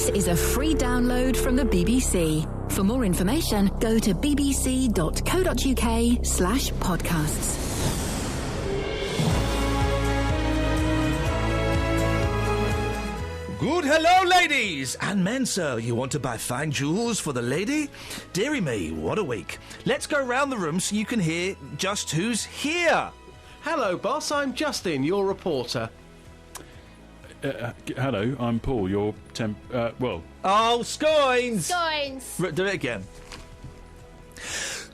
This is a free download from the BBC. For more information, go to bbc.co.uk/podcasts. Good hello, ladies and men, sir. You want to buy fine jewels for the lady? Dearie me, what a week. Let's go round the room so you can hear just who's here. Hello, boss. I'm Justin, your reporter. Hello, I'm Paul, your Oh, scoins! Scoins! Do it again.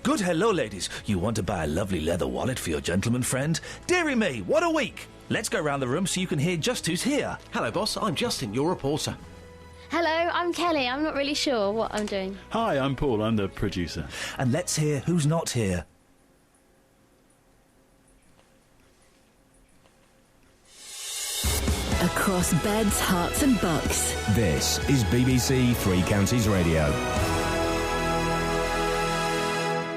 Good hello, ladies. You want to buy a lovely leather wallet for your gentleman friend? Dearie me, what a week. Let's go round the room so you can hear just who's here. Hello, boss. I'm Justin, your reporter. Hello, I'm Kelly. I'm not really sure what I'm doing. Hi, I'm Paul, I'm the producer. And let's hear who's not here. Across beds, hearts and bucks. This is BBC Three Counties Radio.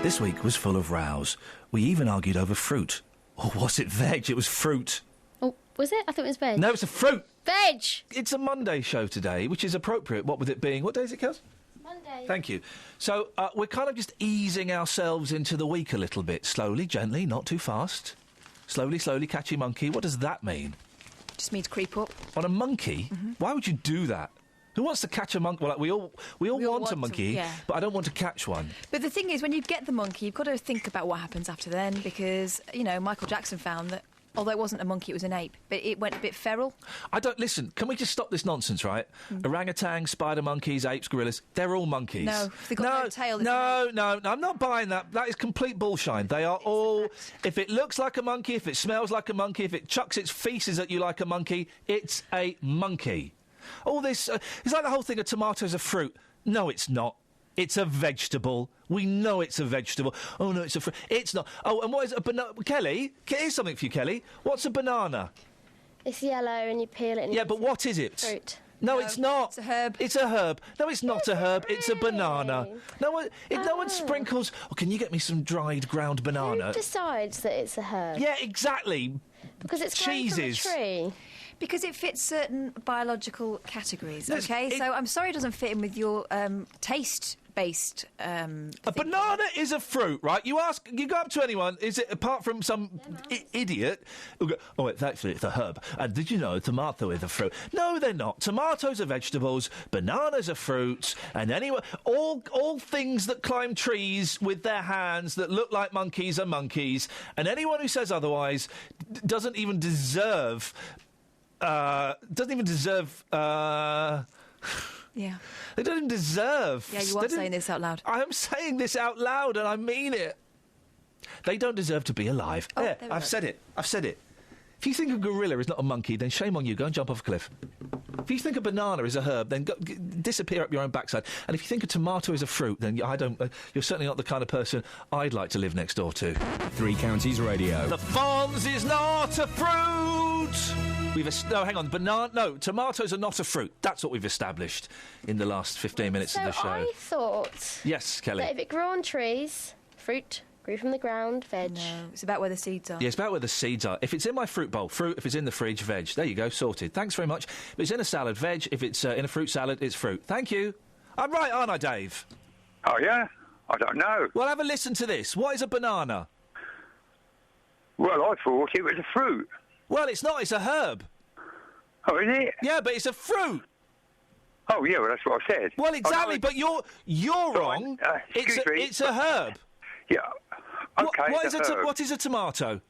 This week was full of rows. We even argued over fruit. Or was it veg? It was fruit. Oh, was it? I thought it was veg. No, it's a fruit. Veg! It's a Monday show today, which is appropriate. What with it being... What day is it, Kels? Monday. Thank you. So we're kind of just easing ourselves into the week a little bit. Slowly, gently, not too fast. Slowly, slowly, catchy monkey. What does that mean? Just means creep up. On a monkey? Mm-hmm. Why would you do that? Who wants to catch a monkey? Well, like, we all want a monkey, yeah. But I don't want to catch one. But the thing is, when you get the monkey, you've got to think about what happens after then, because, you know, Michael Jackson found that, although it wasn't a monkey, it was an ape, but it went a bit feral. Listen, can we just stop this nonsense, right? Orangutans, spider monkeys, apes, gorillas, they're all monkeys. No, they've got no tail. No, I'm not buying that. That is complete bullshine. They are all... If it looks like a monkey, if it smells like a monkey, if it chucks its feces at you like a monkey, it's a monkey. All this... it's like the whole thing of tomatoes are fruit. No, it's not. It's a vegetable. We know it's a vegetable. Oh, no, it's a fruit. It's not. Oh, and what is a banana... Kelly, here's something for you, Kelly. What's a banana? It's yellow and you peel it and... Yeah, but what is it? Fruit. No, it's not. It's a herb. It's a herb. No, it's not a herb. It's a banana. No one sprinkles... Oh, can you get me some dried ground banana? Who decides that it's a herb? Yeah, exactly. Because it's cheeses. From a tree. Because it fits certain biological categories, Yes, OK? So I'm sorry it doesn't fit in with your taste-based... a banana is a fruit, right? You go up to anyone, is it, apart from some idiot, who'll go, oh, actually, it's a herb. And did you know tomato is a fruit? No, they're not. Tomatoes are vegetables, bananas are fruits, and all things that climb trees with their hands that look like monkeys are monkeys, and anyone who says otherwise doesn't even deserve... Yeah. They don't even deserve... Yeah, you are saying this out loud. I am saying this out loud, and I mean it. They don't deserve to be alive. Oh, there, I've said it. If you think a gorilla is not a monkey, then shame on you. Go and jump off a cliff. If you think a banana is a herb, then disappear up your own backside. And if you think a tomato is a fruit, then you're certainly not the kind of person I'd like to live next door to. Three Counties Radio. The Fonz is not a fruit! Hang on. Tomatoes are not a fruit. That's what we've established in the last 15 minutes of the show. So I thought... Yes, Kelly. That if it grew on trees, fruit grew from the ground, veg. No, it's about where the seeds are. Yeah, it's about where the seeds are. If it's in my fruit bowl, fruit. If it's in the fridge, veg. There you go, sorted. Thanks very much. If it's in a salad, veg. If it's in a fruit salad, it's fruit. Thank you. I'm right, aren't I, Dave? Oh, yeah? I don't know. Well, have a listen to this. What is a banana? Well, I thought it was a fruit. Well, it's not. It's a herb. Oh, is it? Yeah, but it's a fruit. Oh, yeah, well, that's what I said. Well, exactly, but you're wrong. Excuse me. It's a herb. Yeah. Okay, What is a tomato?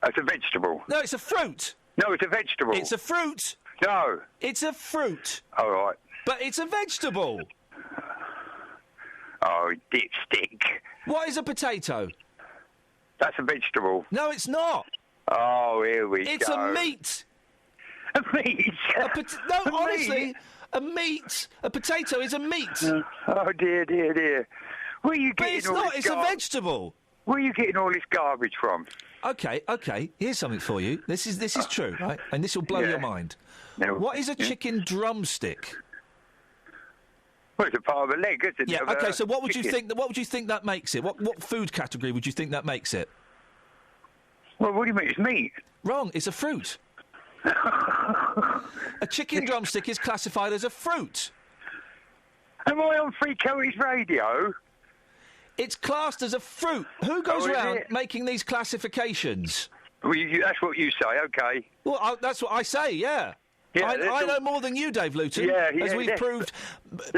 It's a vegetable. No, it's a fruit. No, it's a vegetable. It's a fruit. No. It's a fruit. All right. But it's a vegetable. Oh, dipstick. What is a potato? That's a vegetable. No, it's not. Oh, here we go. It's a meat. A meat? Honestly, a potato is a meat. Oh, dear. Where are you getting all this it's a vegetable. Where are you getting all this garbage from? Okay. Here's something for you. This is true, right? And this will blow your mind. No. What is a chicken drumstick? Well, it's a part of a leg, isn't it? Yeah. Okay. So what would you think? What would you think that makes it? What food category would you think that makes it? Well, what do you mean? It's meat. Wrong. It's a fruit. A chicken drumstick is classified as a fruit. Am I on Three Counties Radio? It's classed as a fruit. Who goes is around it? making these classifications? Well, that's what you say, OK. Well, that's what I say, yeah. Yeah, I know more than you, Dave Luton, as we've proved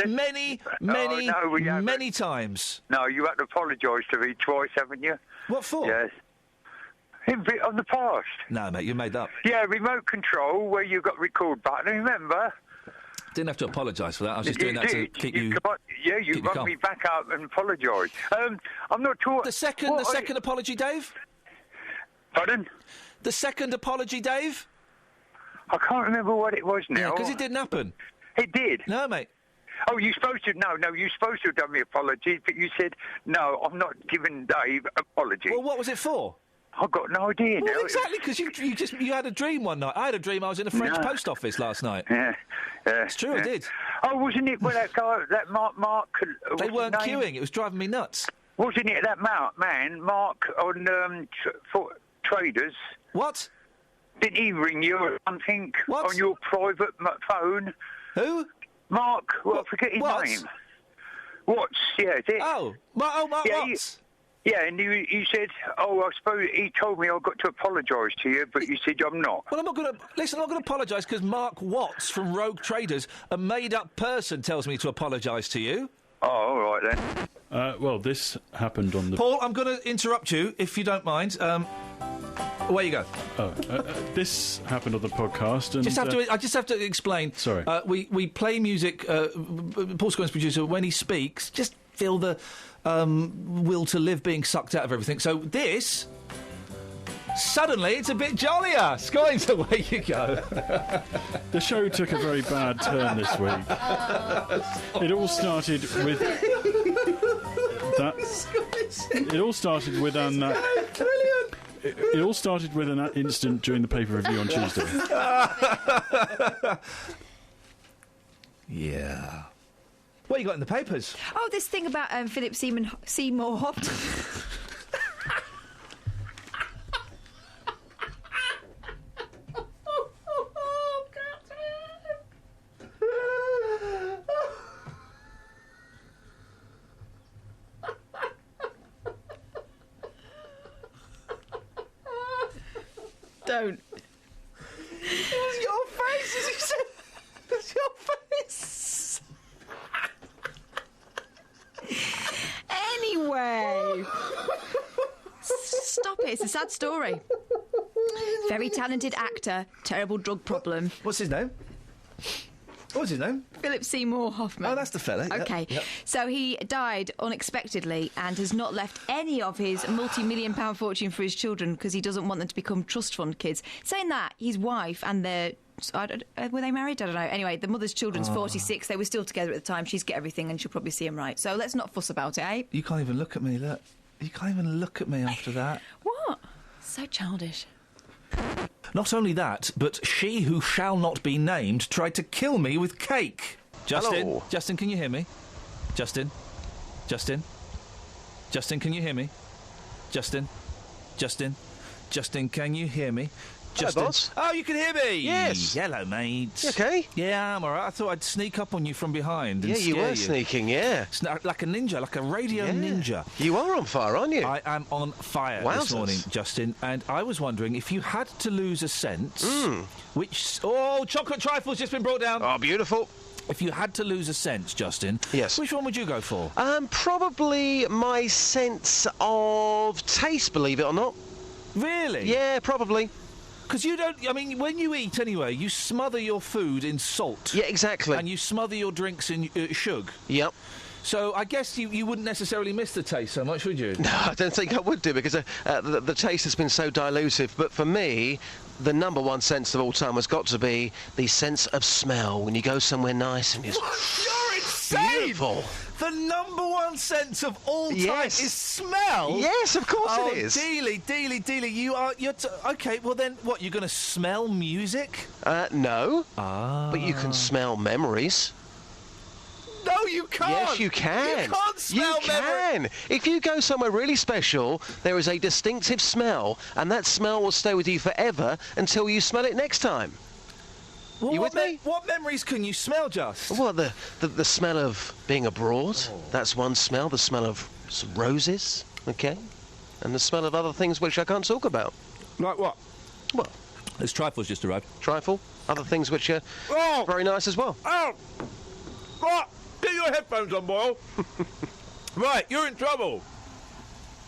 many times. No, you had to apologise to me twice, haven't you? What for? Yes. On the past. No, mate, you made that up. Yeah, remote control, where you got record button, remember? Didn't have to apologise for that. I was just doing that to keep you. You rung me back up and apologised. I'm not talking. The second apology, Dave. Pardon? The second apology, Dave. I can't remember what it was now. Yeah, because it didn't happen. It did. No, mate. Oh, you're supposed to. No, you're supposed to have done me apologies, but you said no. I'm not giving Dave apology. Well, what was it for? I've got no idea now. Well, exactly, because you had a dream one night. I had a dream I was in a French post office last night. Yeah. It's true, I did. Oh, wasn't it where that guy, that Mark... They weren't queuing. It was driving me nuts. Wasn't it that man, Mark, on for Traders? What? Didn't he ring you or something What? on your private phone? Who? Mark, I forget his name. Watts, yeah, is it? Oh, Mark Watts. Yeah, and you said, I suppose he told me I've got to apologise to you, but you said I'm not. Well, I'm not going to... Listen, I'm not going to apologise because Mark Watts from Rogue Traders, a made-up person, tells me to apologise to you. Oh, all right, then. Well, this happened on the... Paul, I'm going to interrupt you, if you don't mind. Away you go. This happened on the podcast, and... I just have to explain. Sorry. We play music... Paul Scoggins, producer, when he speaks, just feel the... will to live being sucked out of everything. So this, suddenly, it's a bit jollier. Scoggins, away you go. The show took a very bad turn this week. It all started with that. It all started with an. It all started with an incident during the paper review on Tuesday. Yeah. What you got in the papers? Oh, this thing about Philip Seymour Hoffman. Don't. It's your face, as you said. It's your face. Anyway. Stop it, it's a sad story. Very talented actor, terrible drug problem. What's his name? What's his name? Philip Seymour Hoffman. Oh, that's the fella. Okay. Yep. So he died unexpectedly and has not left any of his multi-million-pound fortune for his children because he doesn't want them to become trust fund kids. Saying that, his wife and their... were they married? I don't know. Anyway, the mother's children's 46. They were still together at the time. She's get everything and she'll probably see him right. So let's not fuss about it, eh? You can't even look at me, look. You can't even look at me after that. What? So childish. Not only that, but she who shall not be named tried to kill me with cake. Justin? Hello. Justin, can you hear me? Justin? Justin? Justin, can you hear me? Justin? Justin? Justin, can you hear me? Justin? Hello, boss. Oh, you can hear me? Yes. Hello, mate. You okay? Yeah, I'm all right. I thought I'd sneak up on you from behind and Yeah, you scare were sneaking, yeah. Like a ninja, like a radio ninja. You are on fire, aren't you? I am on fire this Wowzers. morning, Justin, and I was wondering if you had to lose a sense, which... Oh, chocolate trifle's just been brought down. Oh, beautiful. If you had to lose a sense, Justin, yes, which one would you go for? Probably my sense of taste, believe it or not. Really? Yeah, probably. Because you don't... I mean, when you eat anyway, you smother your food in salt. Yeah, exactly. And you smother your drinks in sugar. Yep. So I guess you wouldn't necessarily miss the taste so much, would you? No, I don't think I would do, because the taste has been so dilutive. But for me, the number one sense of all time has got to be the sense of smell. When you go somewhere nice and it's... You're insane! Beautiful. The number one sense of all time is smell? Yes, of course it is. Dealy. You're OK, well then, what, you're going to smell music? No. But you can smell memories. No, you can't. Yes, you can. You can't smell memory. If you go somewhere really special, there is a distinctive smell, and that smell will stay with you forever until you smell it next time. Well, You with me? What memories can you smell, Just? Well, the smell of being abroad, that's one smell. The smell of some roses, okay? And the smell of other things which I can't talk about. Like what? Well, This trifle's just arrived. trifle, other things which are very nice as well. Oh! What? Get your headphones on, Boyle. Right, you're in trouble.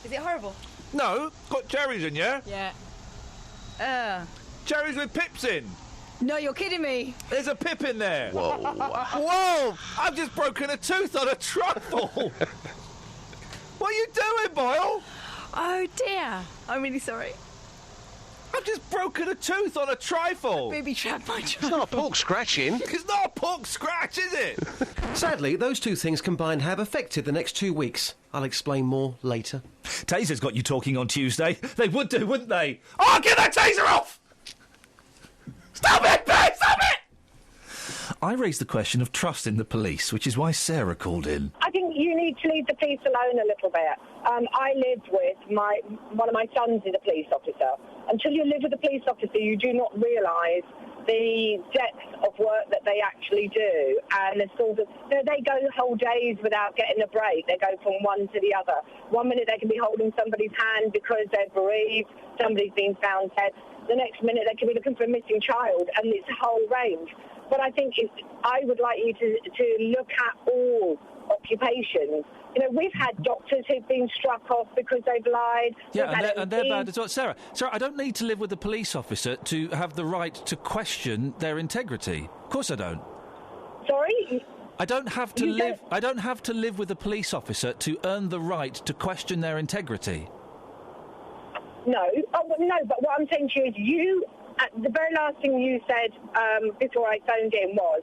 Is it horrible? No, got cherries in, yeah? Yeah. Cherries with pips in. No, you're kidding me. There's a pip in there. Whoa. Whoa! I've just broken a tooth on a truffle. What are you doing, Boyle? Oh dear. I'm really sorry. I've just broken a tooth on a trifle. Baby trapped my It's child. not a pork scratching. It's not a pork scratch, is it? Sadly, those two things combined have affected the next 2 weeks. I'll explain more later. Taser's got you talking on Tuesday. They would do, wouldn't they? Oh, get that taser off! Stop it, Ben! Stop it! I raised the question of trust in the police, which is why Sarah called in. I think you need to leave the police alone a little bit. I live with one of my sons is a police officer. Until you live with a police officer, you do not realise the depth of work that they actually do. And the sort of, they go whole days without getting a break. They go from one to the other. 1 minute they can be holding somebody's hand because they're bereaved, somebody's been found dead. The next minute they can be looking for a missing child, and it's a whole range. But I think I would like you to look at all occupations. You know, we've had doctors who've been struck off because they've lied. Yeah, and they're bad as well. Sarah, I don't need to live with a police officer to have the right to question their integrity. Of course I don't. Sorry? I don't have to live. I don't have to live with a police officer to earn the right to question their integrity. No, but what I'm saying to you is the very last thing you said before I phoned in was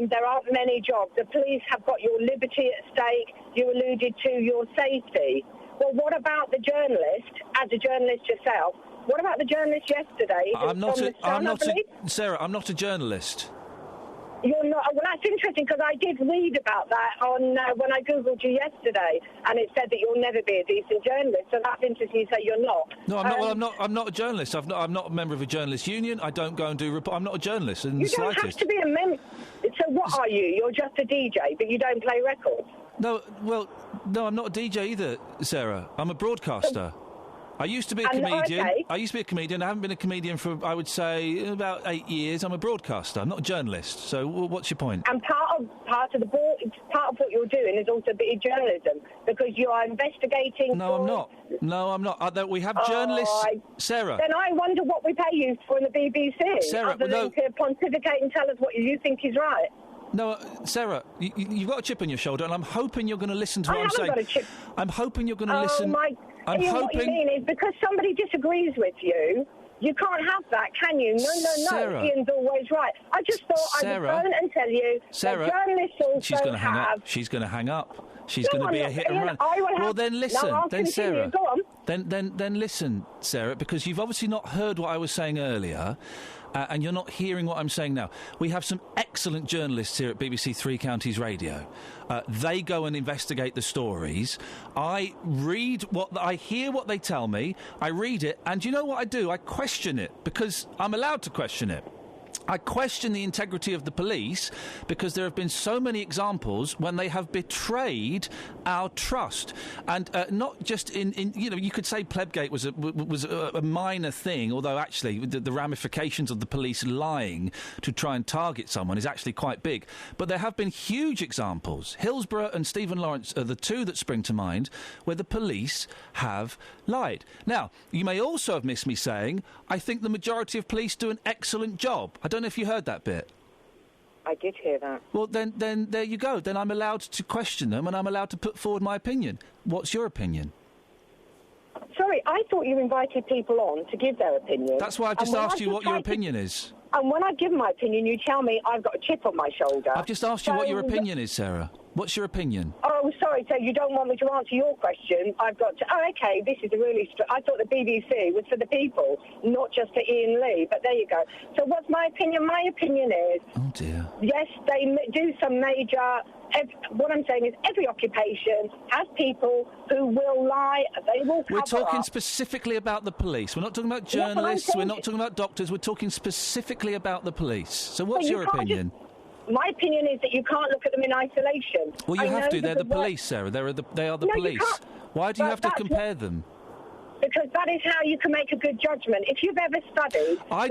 there aren't many jobs. The police have got your liberty at stake. You alluded to your safety. Well, what about the journalist, as a journalist yourself? What about the journalist yesterday? Sarah, I'm not a journalist. You're not. Well, that's interesting because I did read about that on when I googled you yesterday, and it said that you'll never be a decent journalist. So that's interesting. You say you're not. No, I'm not. Well, I'm not a journalist. I'm not a member of a journalist union. I don't go and do report. I'm not a journalist in the slightest. You don't have to be a member. So what are you? You're just a DJ, but you don't play records. No, I'm not a DJ either, Sarah. I'm a broadcaster. I used to be a comedian. Okay. I used to be a comedian. I haven't been a comedian for, I would say, about 8 years. I'm a broadcaster. I'm not a journalist. So what's your point? And part of what you're doing is also a bit of journalism because you are investigating. No, I'm not. No, I'm not. We have journalists, Sarah. Then I wonder what we pay you for in the BBC, Sarah, other than to pontificate and tell us what you think is right. No, Sarah, you've got a chip on your shoulder, and I'm hoping you're going to listen to what I'm saying. I haven't got a chip. I'm hoping you're going to listen. What you mean is because somebody disagrees with you, you can't have that, can you? No. Sarah, Ian's always right. I just thought I would phone and tell you Sarah, that journalists also she's going to hang have... up. She's going to hang up. She's going to be a hit and run. Well, then listen. No, then Sarah. Go on. Then listen, Sarah, because you've obviously not heard what I was saying earlier. And you're not hearing what I'm saying now. We have some excellent journalists here at BBC Three Counties Radio. They go and investigate the stories. I hear what they tell me. I read it, and you know what I do? I question it because I'm allowed to question it. I question the integrity of the police because there have been so many examples when they have betrayed our trust, and not just in you could say Plebgate was a minor thing, although actually the ramifications of the police lying to try and target someone is actually quite big. But there have been huge examples. Hillsborough and Stephen Lawrence are the two that spring to mind where the police have lied. Now, you may also have missed me saying I think the majority of police do an excellent job. I don't know if you heard that bit. I did hear that. Well, then there you go. Then I'm allowed to question them and I'm allowed to put forward my opinion. What's your opinion? Sorry, I thought you invited people on to give their opinion. That's why I've just asked you what your opinion is. And when I give my opinion, you tell me I've got a chip on my shoulder. I've just asked you what your opinion is, Sarah. What's your opinion? Oh, sorry, so you don't want me to answer your question. I've got to... Oh, OK, this is a really... I thought the BBC was for the people, not just for Iain Lee, but there you go. So what's my opinion? My opinion is... Oh, dear. Yes, they do some major What I'm saying is every occupation has people who will lie. They will cover We're talking up. specifically about the police. We're not talking about journalists. We're not talking about doctors. We're talking specifically about the police. So what's your opinion? My opinion is that you can't look at them in isolation. Well, you have to. They're the police, Sarah. They are the No, you police. can't. Why do you But have to that's compare them? Because that is how you can make a good judgment. If you've ever studied... I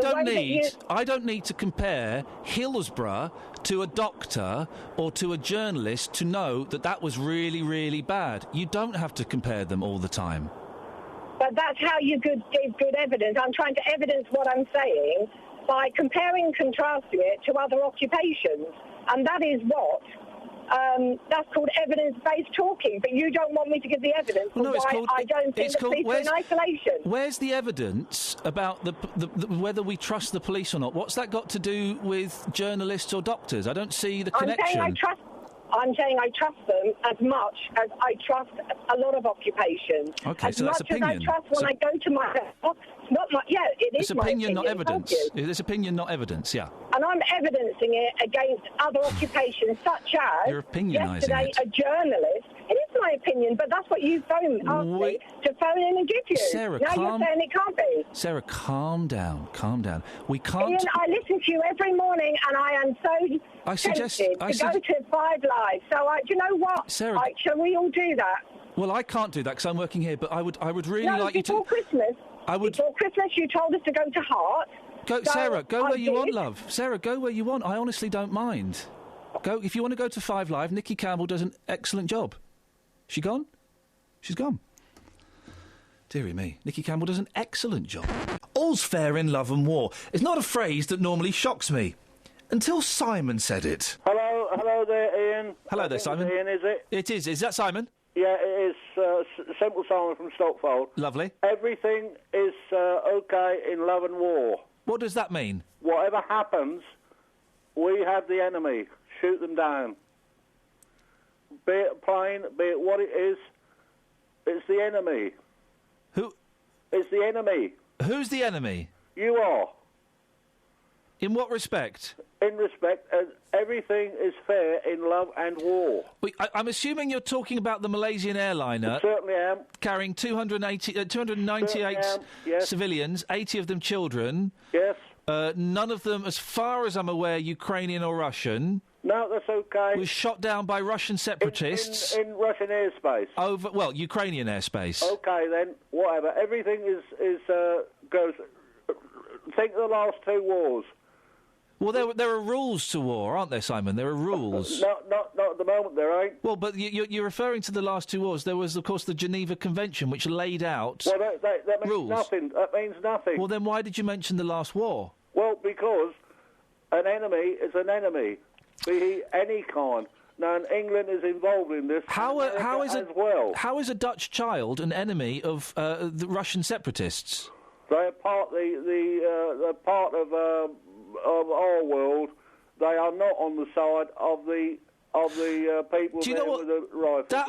don't need to compare Hillsborough to a doctor or to a journalist to know that that was really, really bad. You don't have to compare them all the time. But that's how you give good evidence. I'm trying to evidence what I'm saying by comparing and contrasting it to other occupations. And that is what... that's called evidence-based talking, but you don't want me to give the evidence for why I don't think the police are in isolation. Where's the evidence about whether we trust the police or not? What's that got to do with journalists or doctors? I don't see the connection. I'm saying I trust them as much as I trust a lot of occupations. Okay, so that's opinion. As much as I trust when I go to my house. It is It's my opinion, not thank evidence. you. It's opinion, not evidence, yeah. And I'm evidencing it against other occupations, such as You're opinionising yesterday it. a journalist. It is my opinion, but that's what you asked me to phone in and give you. Sarah, now you're saying it can't be. Sarah, calm down, calm down. We can't... Ian, I listen to you every morning, and I am so tempted to go to 5 Live. So, do you know what? Sarah... shall we all do that? Well, I can't do that because I'm working here, but I would really like you to... before Christmas. Before Christmas, you told us to go to Hart. Sarah, go where you want, love. Sarah, go where you want. I honestly don't mind. Go if you want to go to 5 Live. Nikki Campbell does an excellent job. She gone? She's gone. Dearie me. Nikki Campbell does an excellent job. All's fair in love and war. It's not a phrase that normally shocks me. Until Simon said it. Hello there, Ian. Hello there, Simon. Ian, is it? It is. Is that Simon? Yeah, it is. Simple Simon from Stockfold. Lovely. Everything is okay in love and war. What does that mean? Whatever happens, we have the enemy. Shoot them down. Be it a plane, be it what it is, it's the enemy. Who? It's the enemy. Who's the enemy? You are. In what respect? In respect, everything is fair in love and war. I'm assuming you're talking about the Malaysian airliner. I certainly am. Carrying 298 yes. civilians, 80 of them children. Yes. None of them, as far as I'm aware, Ukrainian or Russian. No, that's okay. Was shot down by Russian separatists. In Russian airspace. Ukrainian airspace. Okay, then, whatever. Everything goes... Think of the last 2 wars. Well, there are rules to war, aren't there, Simon? There are rules. Not at the moment, there ain't. Well, but you're referring to the last 2 wars. There was, of course, the Geneva Convention, which laid out that means rules. Nothing. That means nothing. Well, then why did you mention the last war? Well, because an enemy is an enemy, be he any kind. Now, and England is involved in this. How is a Dutch child an enemy of the Russian separatists? They're part they're part of our world. They are not on the side of the people. Do you know what? With the rifles That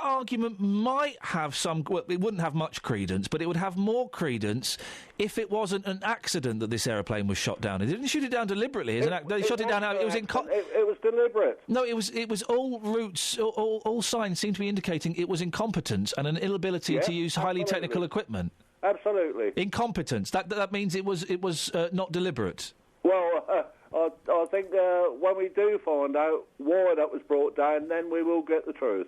argument might have some. Well, it wouldn't have much credence, but it would have more credence if it wasn't an accident that this aeroplane was shot down. They didn't shoot it down deliberately. They shot it down. It was it was deliberate. No, it was all routes. All signs seem to be indicating it was incompetence and an inability to use highly technical equipment. Absolutely. Incompetence. That means it was not deliberate. Well, I think when we do find out why that was brought down, then we will get the truth.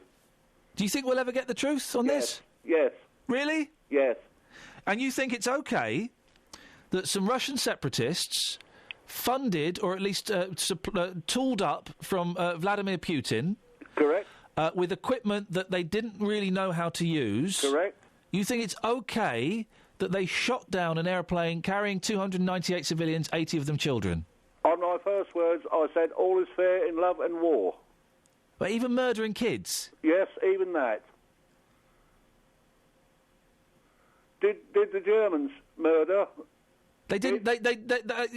Do you think we'll ever get the truth on this? Yes. Really? Yes. And you think it's okay that some Russian separatists funded, or at least tooled up from Vladimir Putin... Correct. With equipment that they didn't really know how to use... Correct. You think it's okay that they shot down an aeroplane carrying 298 civilians, 80 of them children? On my first words, I said all is fair in love and war. But even murdering kids? Yes, even that. Did the Germans murder? They didn't.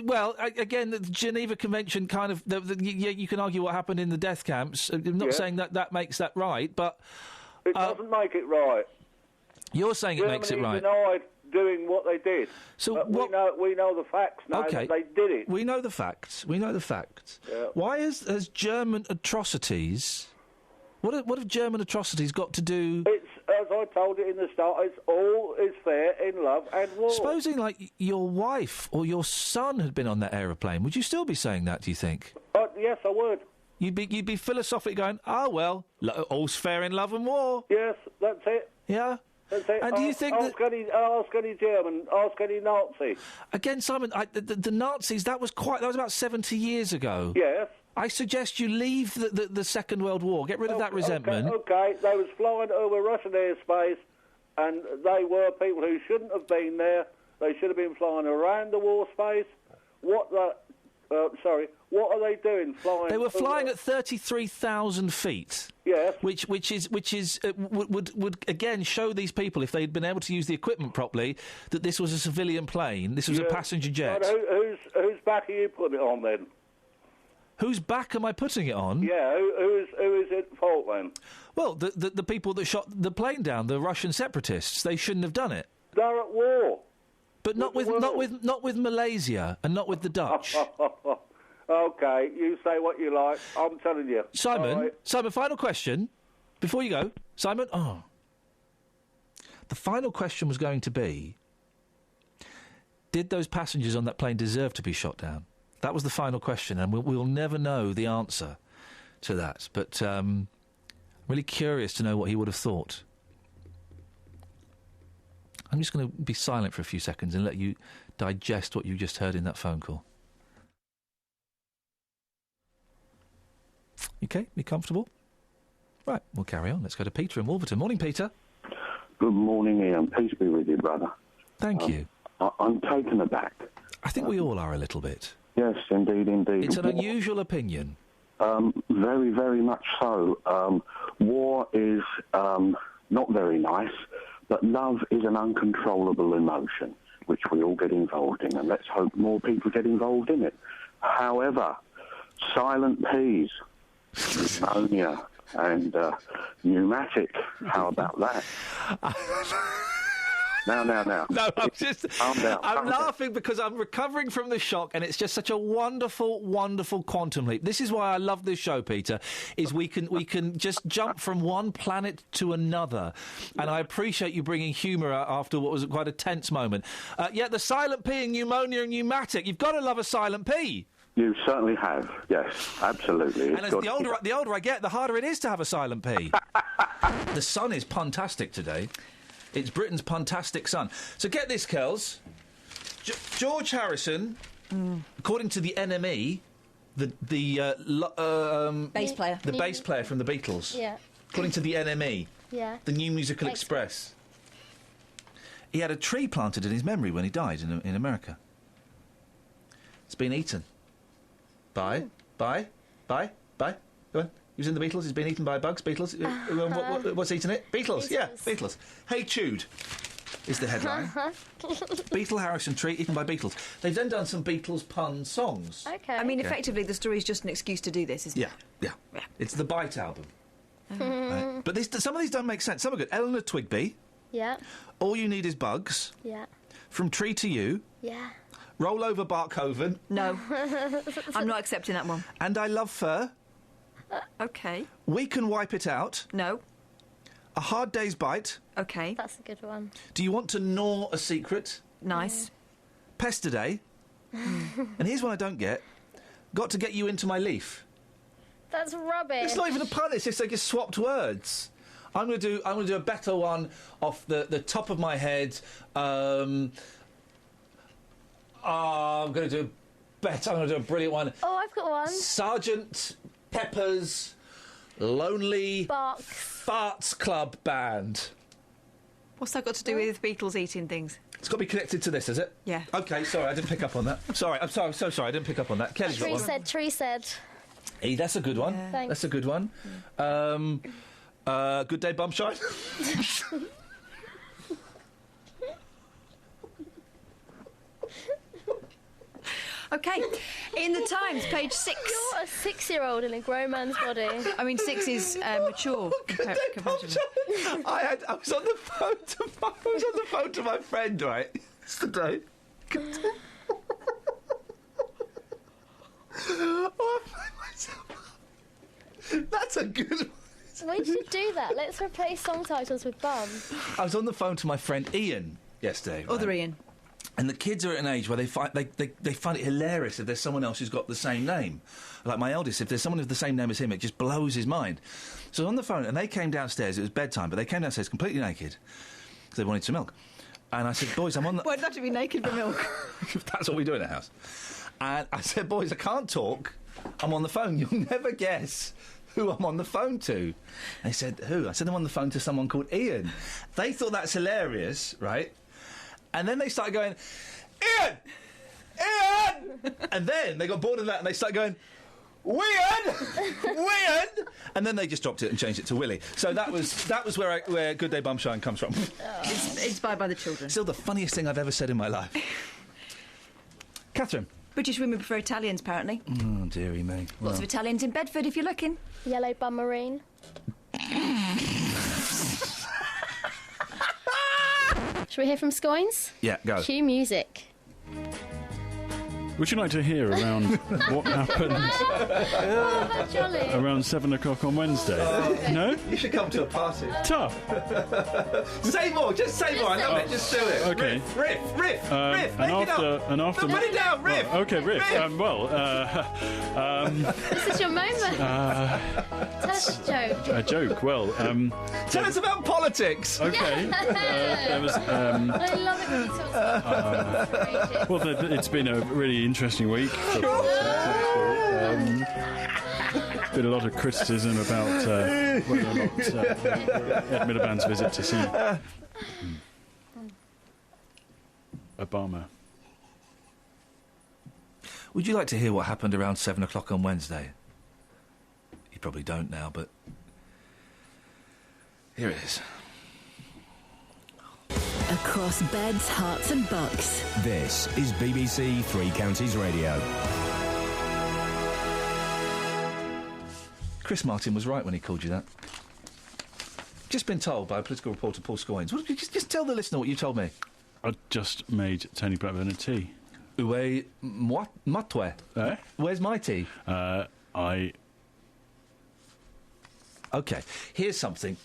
Well, again, the Geneva Convention kind of. You can argue what happened in the death camps. I'm not saying that makes that right, but it doesn't make it right. You're saying Germany it makes it right. doing what they did. So we know the facts now. Okay. That they did it. We know the facts. Yeah. Why has German atrocities... What have German atrocities got to do... It's, as I told you in the start, it's all is fair in love and war. Supposing, like, your wife or your son had been on that aeroplane, would you still be saying that, do you think? Yes, I would. You'd be philosophically going, well, all's fair in love and war. Yes, that's it. Yeah? That's it. And do you think ask any German, ask any Nazi. Again, Simon, the Nazis, that was about 70 years ago. Yes. I suggest you leave the Second World War. Get rid of that resentment. Okay, they was flying over Russian airspace, and they were people who shouldn't have been there. They should have been flying around the war space. What are they doing flying? They were flying at 33,000 feet. Yes. Which would again show these people, if they'd been able to use the equipment properly, that this was a civilian plane. This was a passenger jet. Right, whose back are you putting it on then? Whose back am I putting it on? Yeah, who is at fault then? Well, the people that shot the plane down, the Russian separatists, they shouldn't have done it. They're at war. But not with Malaysia and not with the Dutch. Okay, you say what you like. I'm telling you. Simon, final question before you go. Simon, the final question was going to be: did those passengers on that plane deserve to be shot down? That was the final question, and we'll never know the answer to that. But I'm really curious to know what he would have thought. I'm just going to be silent for a few seconds and let you digest what you just heard in that phone call. Okay, you comfortable? Right, we'll carry on. Let's go to Peter in Wolverton. Morning, Peter. Good morning, Ian. Peace be with you, brother. Thank you. I'm taken aback. I think we all are a little bit. Yes, indeed. It's an unusual opinion. Very, very much so. War is not very nice, but love is an uncontrollable emotion, which we all get involved in, and let's hope more people get involved in it. However, silent P's, pneumonia, and pneumatic, how about that? Now. No, I'm laughing because I'm recovering from the shock, and it's just such a wonderful, wonderful quantum leap. This is why I love this show, Peter, is we can just jump from one planet to another. And I appreciate you bringing humour after what was quite a tense moment. The silent P in pneumonia and pneumatic. You've got to love a silent P. You certainly have, yes, absolutely. And the older I get, the harder it is to have a silent P. The sun is puntastic today. It's Britain's puntastic sun. So get this, Kells. George Harrison, according to the NME, the bass player. The bass player from the Beatles. Yeah. According to the NME. Yeah. The New Musical Express. He had a tree planted in his memory when he died in America. It's been eaten. Bye. Go on. He was in the Beatles. He's been eaten by bugs. Beatles. What's eating it? Beatles. Yeah, Beatles. Hey Jude is the headline. Beatle Harrison tree eaten by Beatles. They've then done some Beatles pun songs. Okay. I mean, effectively, the story is just an excuse to do this, isn't it? Yeah. It's the Bite album. Right. But some of these don't make sense. Some are good. Eleanor Twigby. Yeah. All You Need Is Bugs. Yeah. From Tree to You. Yeah. Roll Over Barkhoven. No. I'm not accepting that one. And I Love Fur. OK. We Can Wipe It Out. No. A Hard Day's Bite. OK. That's a good one. Do You Want to Gnaw a Secret? Nice. Pestaday. And here's one I don't get. Got to Get You Into My Leaf. That's rubbish. It's not even a pun, it's just they just swapped words. I'm going to do a better one off the top of my head. I'm going to do a brilliant one. Oh, I've got one. Sergeant Pepper's Lonely Farts Club Band. What's that got to do with Beatles eating things? It's got to be connected to this, is it? Yeah. OK, sorry, I didn't pick up on that. I'm so sorry, I didn't pick up on that. Kelly's got one. Tree said. Hey, that's a good one. Yeah. That's a good one. Good Day Bumshine. OK, in the Times, page 6. You're a 6-year-old in a grown man's body. I mean, 6 is mature. Comparatively. I was on the phone to my friend, right, yesterday. Oh, I find myself. That's a good one. We should do that. Let's replace song titles with bum. I was on the phone to my friend Ian yesterday. Right? Other Ian. And the kids are at an age where they find it hilarious if there's someone else who's got the same name. Like my eldest, if there's someone with the same name as him, it just blows his mind. So I was on the phone, and they came downstairs. It was bedtime, but they came downstairs completely naked because they wanted some milk. And I said, boys, I'm on the... Well, not to be naked for milk. That's what we do in the house. And I said, boys, I can't talk. I'm on the phone. You'll never guess who I'm on the phone to. They said, who? I said, I'm on the phone to someone called Ian. They thought that's hilarious, right? And then they started going, Ian! Ian! And then they got bored of that and they started going, Weird! Weird! And then they just dropped it and changed it to Willie. So that was where Good Day Bumshine comes from. It's inspired by the children. Still the funniest thing I've ever said in my life. Catherine. British women prefer Italians, apparently. Oh, dearie me. Lots of Italians in Bedford, if you're looking. Yellow bum marine. Shall we hear from Scoins? Yeah, go. Cue music. Would you like to hear around what happened around 7 o'clock on Wednesday? No? You should come to a party. Tough. Say more, just say more. I love it. Just do it. Okay. Riff. Make it up. And after put it down. Riff. Well, okay, riff. This is your moment. Tell us a joke. A joke. Well, tell us about politics. Okay. There was. I love it when you talk about Well, it's been a really interesting week. Been a lot of criticism about whether or not Ed Miliband's visit to see Obama. Would you like to hear what happened around 7 o'clock on Wednesday? You probably don't now, but here it is. Across beds, hearts and bucks. This is BBC Three Counties Radio. Chris Martin was right when he called you that. Just been told by political reporter Paul Scoins. Just tell the listener what you told me. I just made Tony Blackburn a tea. Où ma toi? Eh? Where's my tea? OK, here's something.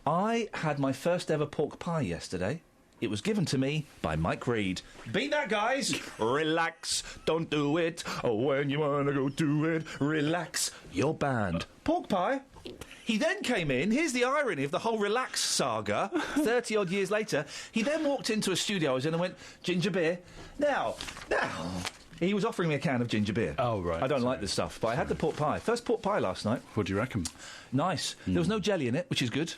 I had my first ever pork pie yesterday. It was given to me by Mike Reed. Beat that, guys! Relax, don't do it. Oh, when you want to go do it, relax, you're banned. Pork pie. He then came in, here's the irony of the whole relax saga, 30-odd years later. He then walked into a studio I was in and went, ginger beer. Now, he was offering me a can of ginger beer. Oh, right. I don't like this stuff, but I had the pork pie. First pork pie last night. What do you reckon? Nice. There was no jelly in it, which is good.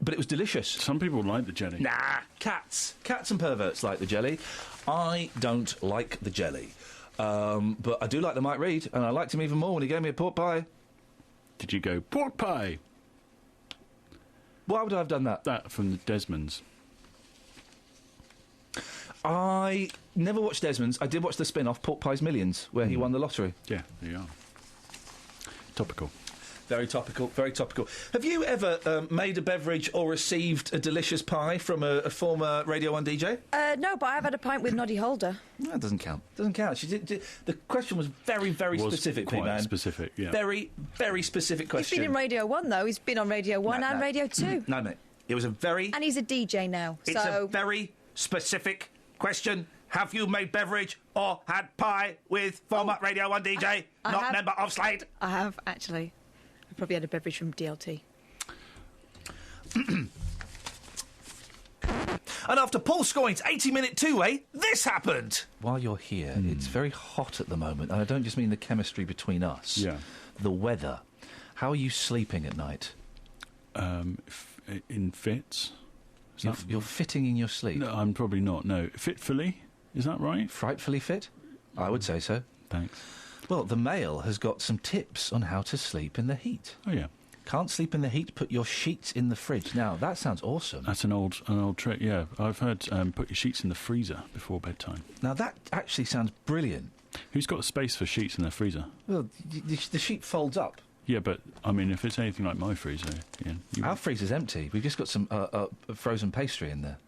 But it was delicious. Some people like the jelly. Nah, cats and perverts like the jelly. I don't like the jelly. But I do like the Mike Reed, and I liked him even more when he gave me a pork pie. Did you go, pork pie? Why would I have done that? That from the Desmonds. I never watched Desmond's. I did watch the spin-off, Pork Pie's Millions, where he won the lottery. Yeah, there you are. Topical. Very topical, very topical. Have you ever made a beverage or received a delicious pie from a former Radio 1 DJ? No, but I've had a pint with Noddy Holder. No, that doesn't count. Doesn't count. She did, the question was very, very specific, quite man. Specific, yeah. Very, very specific question. He's been in Radio 1, though. He's been on Radio 1 and Radio 2. No, mate. It was a very... And he's a DJ now, It's a very specific question. Have you made beverage or had pie with former Radio 1 DJ, not member of Slade? I have, actually. I probably had a beverage from DLT. And after Paul Scoins' 80-minute two-way, this happened! While you're here, it's very hot at the moment, and I don't just mean the chemistry between us. Yeah. The weather. How are you sleeping at night? In fits. You're fitting in your sleep? No, I'm probably not, no. Fitfully? Is that right? Frightfully fit? I would say so. Thanks. Well, the Mail has got some tips on how to sleep in the heat. Oh, yeah. Can't sleep in the heat, put your sheets in the fridge. Now, that sounds awesome. That's an old trick, yeah. I've heard put your sheets in the freezer before bedtime. Now, that actually sounds brilliant. Who's got the space for sheets in their freezer? Well, the sheet folds up. Yeah, but, I mean, if it's anything like my freezer... Yeah, Our freezer's empty. We've just got some frozen pastry in there.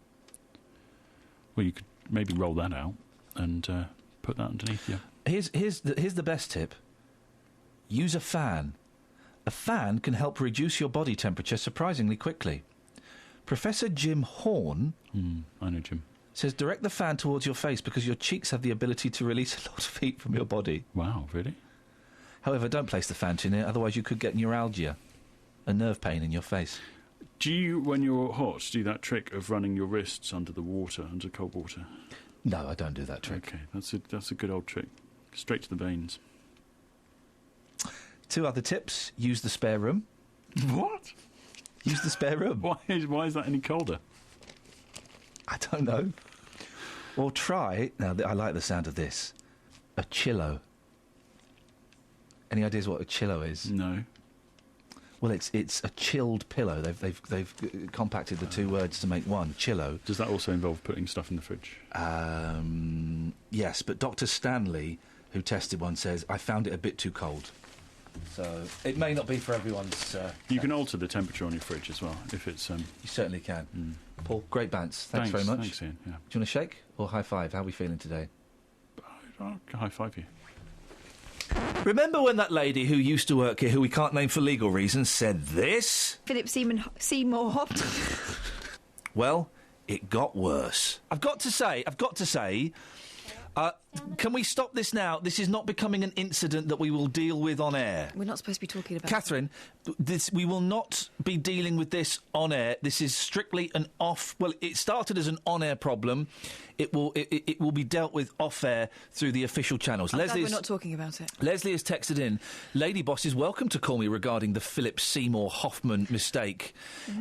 Well, you could maybe roll that out and put that underneath you. Here's the best tip. Use a fan. A fan can help reduce your body temperature surprisingly quickly. Professor Jim Horn... I know Jim. ...says direct the fan towards your face because your cheeks have the ability to release a lot of heat from your body. Wow, really? However, don't place the fan too near, otherwise you could get neuralgia, a nerve pain in your face. Do you, when you're hot, do that trick of running your wrists under the water, under cold water? No, I don't do that trick. Okay, that's a good old trick. Straight to the veins. 2 other tips. Use the spare room. What? Use the spare room. Why is that any colder? I don't know. Or try, now I like the sound of this, a chillo. Any ideas what a chillo is? No. Well, it's a chilled pillow. They've compacted the 2 words to make one, chillo. Does that also involve putting stuff in the fridge? Yes, but Dr. Stanley, who tested one, says, I found it a bit too cold. So it may not be for everyone's... you can alter the temperature on your fridge as well, if it's... You certainly can. Paul, great bants. Thanks very much. Thanks, Ian. Yeah. Do you want a shake or high five? How are we feeling today? I'll high five you. Remember when that lady who used to work here, who we can't name for legal reasons, said this? Philip Seymour Hoffman. Well, it got worse. I've got to say, can we stop this now? This is not becoming an incident that we will deal with on air. We're not supposed to be talking about... Catherine, we will not be dealing with this on air. This is strictly an off... Well, it started as an on-air problem. It will be dealt with off-air through the official channels. I'm glad we're not talking about it. Leslie has texted in, Lady Boss is welcome to call me regarding the Philip Seymour Hoffman mistake.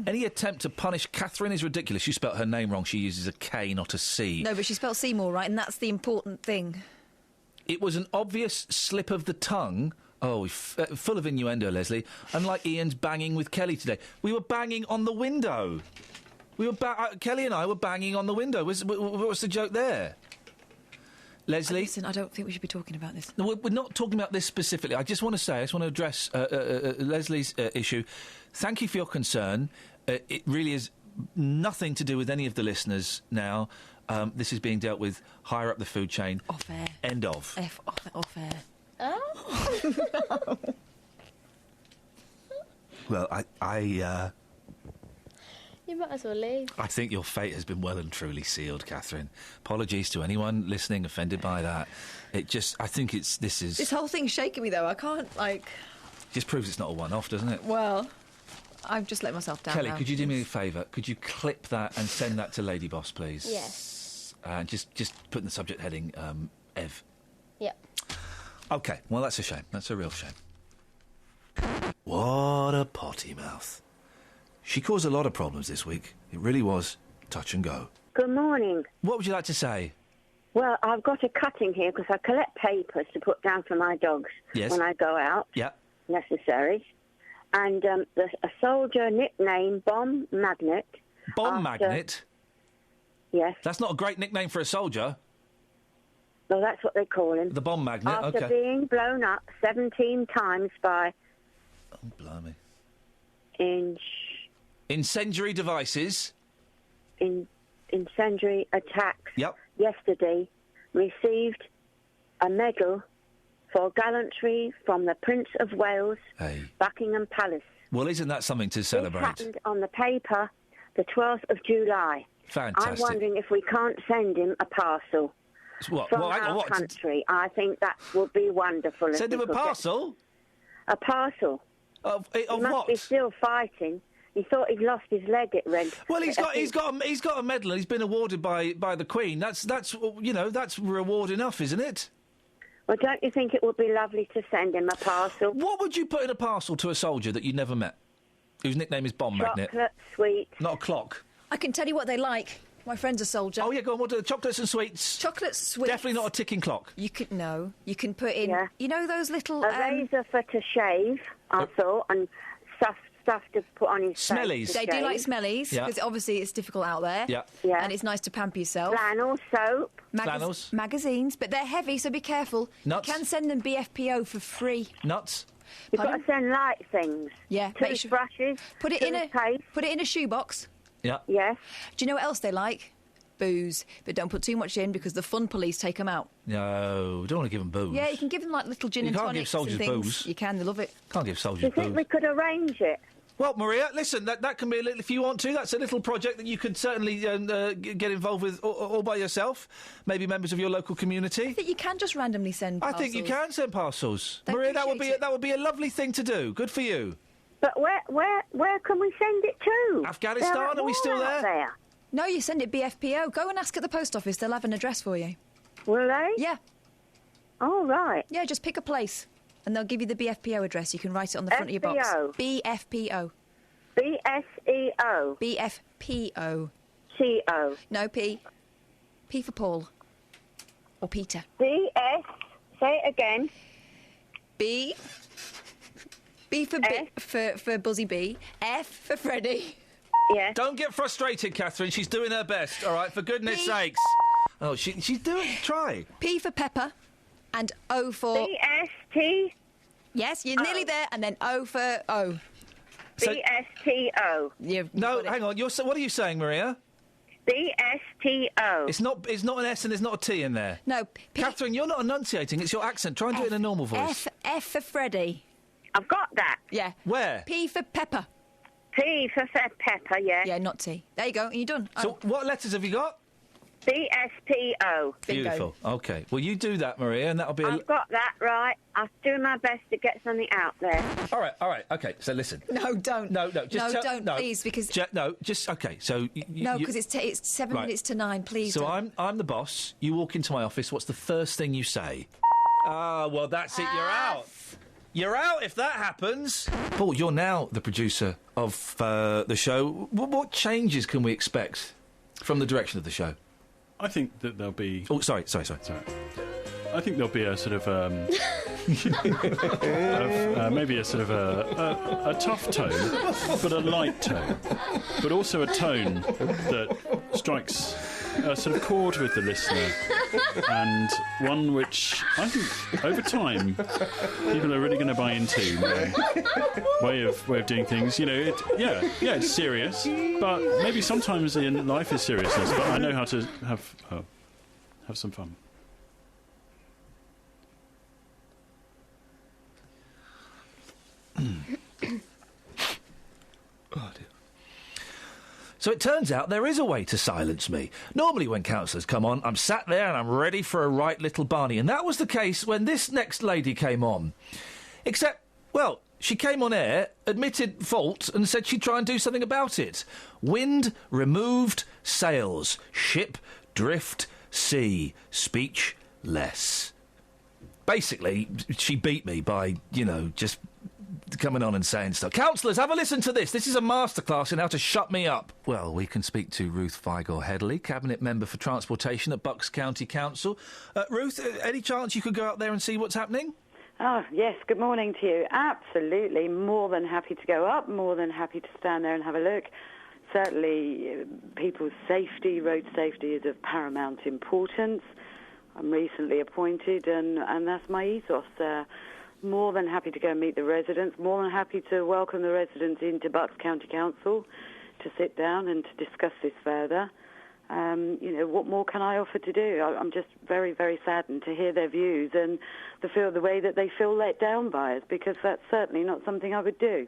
Any attempt to punish Catherine is ridiculous. She spelt her name wrong. She uses a K, not a C. No, but she spelled Seymour right, and that's the important thing. It was an obvious slip of the tongue. Oh, full of innuendo, Leslie. Unlike Ian's banging with Kelly today. We were banging on the window. Kelly and I were banging on the window. What's the joke there? Leslie? Listen, I don't think we should be talking about this. No, we're not talking about this specifically. I just want to address Leslie's issue. Thank you for your concern. It really is nothing to do with any of the listeners now. This is being dealt with higher up the food chain. Off air. End of. Off air. Oh? Well, You might as well leave. I think your fate has been well and truly sealed, Catherine. Apologies to anyone listening offended by that. I think this is... This whole thing's shaking me, though. I can't, Just proves it's not a one-off, doesn't it? Well, I've just let myself down. Kelly, now. could you do me a favour? Could you clip that and send that to Lady Boss, please? Yes. And just put in the subject heading, Ev. Yep. OK, well, that's a shame. That's a real shame. What a potty mouth. She caused a lot of problems this week. It really was touch and go. Good morning. What would you like to say? Well, I've got a cutting here because I collect papers to put down for my dogs when I go out. Yeah. Necessary. And a soldier nicknamed Bomb Magnet. Bomb Magnet? Yes. That's not a great nickname for a soldier. Well, that's what they call him. The Bomb Magnet, After being blown up 17 times by... Oh, blimey. Incendiary devices. Incendiary attacks. Yep. Yesterday, received a medal for gallantry from the Prince of Wales, Buckingham Palace. Well, isn't that something to celebrate? This happened on the paper the 12th of July. Fantastic. I'm wondering if we can't send him a parcel from our country. I think that would be wonderful. Send him a parcel? A parcel. Of he must what? be still fighting. He thought he'd lost his leg at Red. Well, he's got a medal and he's been awarded by the Queen. That's reward enough, isn't it? Well, don't you think it would be lovely to send him a parcel? What would you put in a parcel to a soldier that you never met, whose nickname is Bomb Magnet? Chocolate, sweets. Not a clock. I can tell you what they like. My friend's a soldier. Oh, yeah, go on. What are the chocolates and sweets? Chocolates, sweets. Definitely not a ticking clock. You could put in, you know those little... A razor for to shave, I thought, and stuff to put on his Smellies. face. They do like smellies, Yeah. because obviously it's difficult out there. Yeah. Yeah. And it's nice to pamper yourself. Flannel, soap. Flannels. Magazines, but they're heavy, so be careful. Nuts. You can send them BFPO for free. Nuts. You've got to send light things. Yeah. make sure- Toothbrushes. Put it in a shoebox. Yeah. Yes. Do you know what else they like? Booze, but don't put too much in because the fun police take them out. No, don't want to give them booze. Yeah, you can give them like little gin You and can't tonics give soldiers and things. booze. You can, they love it. Can't give Do soldiers you think booze. we could arrange it? Well, Maria, listen, that can be a little, if you want to, that's a little project that you could certainly get involved with all by yourself, maybe members of your local community. I think you can just randomly send parcels. I think you can send parcels. They Maria, that would appreciate be a lovely thing to do. Good for you. But where can we send it to? Afghanistan, They're at are we war still out there? No, you send it BFPO. Go and ask at the post office. They'll have an address for you. Will they? Yeah. Oh, right. Yeah, just pick a place and they'll give you the BFPO address. You can write it on the front of your box. BFPO. BSEO. BFPO. CO. No, P. P for Paul. Or Peter. BS. Say it again. B. B for for Buzzy B. F for Freddie. Yes. Don't get frustrated, Catherine. She's doing her best, all right? For goodness sakes. Oh, she's doing... Try. P for Pepper. And O for... BST. Yes, you're nearly there. And then O for O. BSTO. No, hang on. What are you saying, Maria? BSTO. It's not an S and there's not a T in there. No. Catherine, you're not enunciating. It's your accent. Try and do it in a normal voice. F for Freddie. I've got that. Yeah. Where? P for Pepper. P for pepper, yeah. Yeah, not T. There you go. You're done. So what letters have you got? BSPO. Beautiful. OK. Well, you do that, Maria, and that'll be... I've got that right. I'm doing my best to get something out there. All right. OK, so listen. No, don't. No, just don't, please, because... OK, so... No, because it's 7 Right. minutes to 9, please. So don't. I'm the boss. You walk into my office. What's the first thing you say? Ah, well, that's it. You're out. You're out if that happens. Paul, you're now the producer of the show. What changes can we expect from the direction of the show? I think that there'll be... Oh, sorry. I think there'll be a sort of... maybe a sort of a tough tone, but a light tone. But also a tone that strikes a sort of chord with the listener, and one which I think over time people are really going to buy into. My way of doing things. You know, it's serious, but maybe sometimes in life is seriousness. But I know how to have some fun. Oh, dear. So it turns out there is a way to silence me. Normally when councillors come on, I'm sat there and I'm ready for a right little Barney. And that was the case when this next lady came on. Except, well, she came on air, admitted fault and said she'd try and do something about it. Wind, removed, sails, ship, drift, sea, speech, less. Basically, she beat me by, just coming on and saying stuff. Councillors, have a listen to this. This is a masterclass in how to shut me up. Well, we can speak to Ruth Figel-Headley, Cabinet Member for Transportation at Bucks County Council. Ruth, any chance you could go out there and see what's happening? Oh, yes, good morning to you. Absolutely. More than happy to go up, more than happy to stand there and have a look. Certainly, people's safety, road safety is of paramount importance. I'm recently appointed, and that's my ethos. More than happy to go and meet the residents, more than happy to welcome the residents into Bucks County Council to sit down and to discuss this further. What more can I offer to do? I'm just very, very saddened to hear their views and the way that they feel let down by us, because that's certainly not something I would do.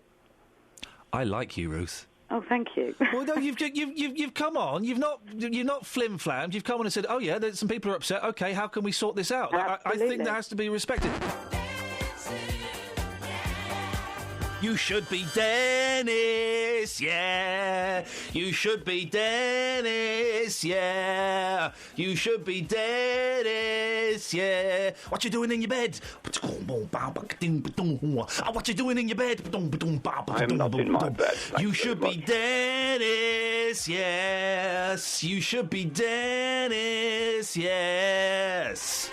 I like you, Ruth. Oh, thank you. Well, no, you've come on. You've not flim-flammed. You've come on and said, "Oh yeah, some people are upset. Okay, how can we sort this out?" I think that has to be respected. You should be Dennis, yeah. You should be Dennis, yeah. You should be Dennis, yeah. What you doing in your bed? What you doing in your bed? I'm not in my bed. You should be Dennis, yes. You should be Dennis, yes.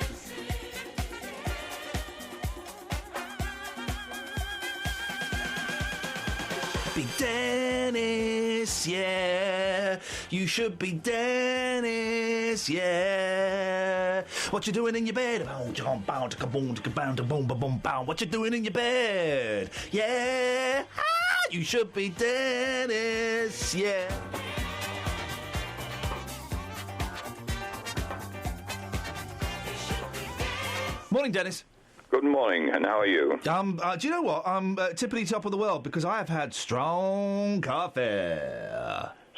be Dennis, yeah. You should be Dennis, yeah. What you doing in your bed? What you doing in your bed? Yeah. You should be Dennis, yeah. Morning, Dennis. Good morning, and how are you? Do you know what? I'm tippity top of the world because I have had strong coffee.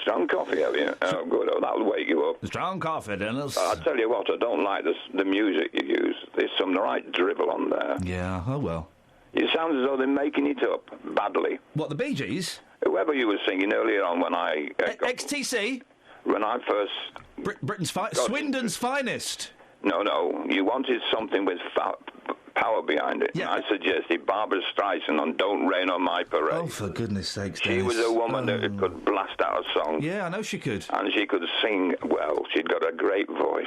Strong coffee, have you? Oh, good. Oh, that'll wake you up. Strong coffee, Dennis. I'll tell you what, I don't like the music you use. There's some right drivel on there. Yeah, oh well. You sound as though they're making it up badly. What, the Bee Gees? Whoever you were singing earlier on when I... XTC? When I first... Britain's Swindon's finest. No, you wanted something with power behind it. Yeah. I suggested Barbara Streisand on Don't Rain on My Parade. Oh, for goodness sakes, She Dennis. was a woman that could blast out a song. Yeah, I know she could. And she could sing well. She'd got a great voice.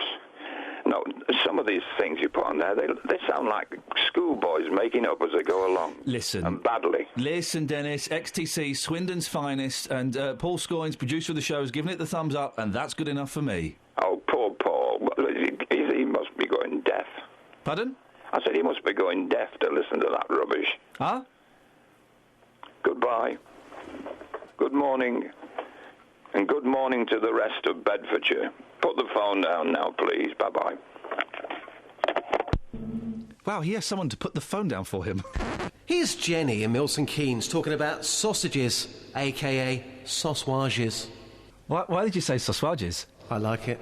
No, some of these things you put on there, they sound like schoolboys making up as they go along. Listen. And badly. Listen, Dennis, XTC, Swindon's finest, and Paul Scoynes, producer of the show, has given it the thumbs up, and that's good enough for me. Oh, poor Paul. He must be going deaf. Pardon? I said he must be going deaf to listen to that rubbish. Huh? Goodbye. Good morning. And good morning to the rest of Bedfordshire. Put the phone down now, please. Bye-bye. Wow, he has someone to put the phone down for him. Here's Jenny in Milton Keynes talking about sausages, a.k.a. sausages. Why did you say sausages? I like it.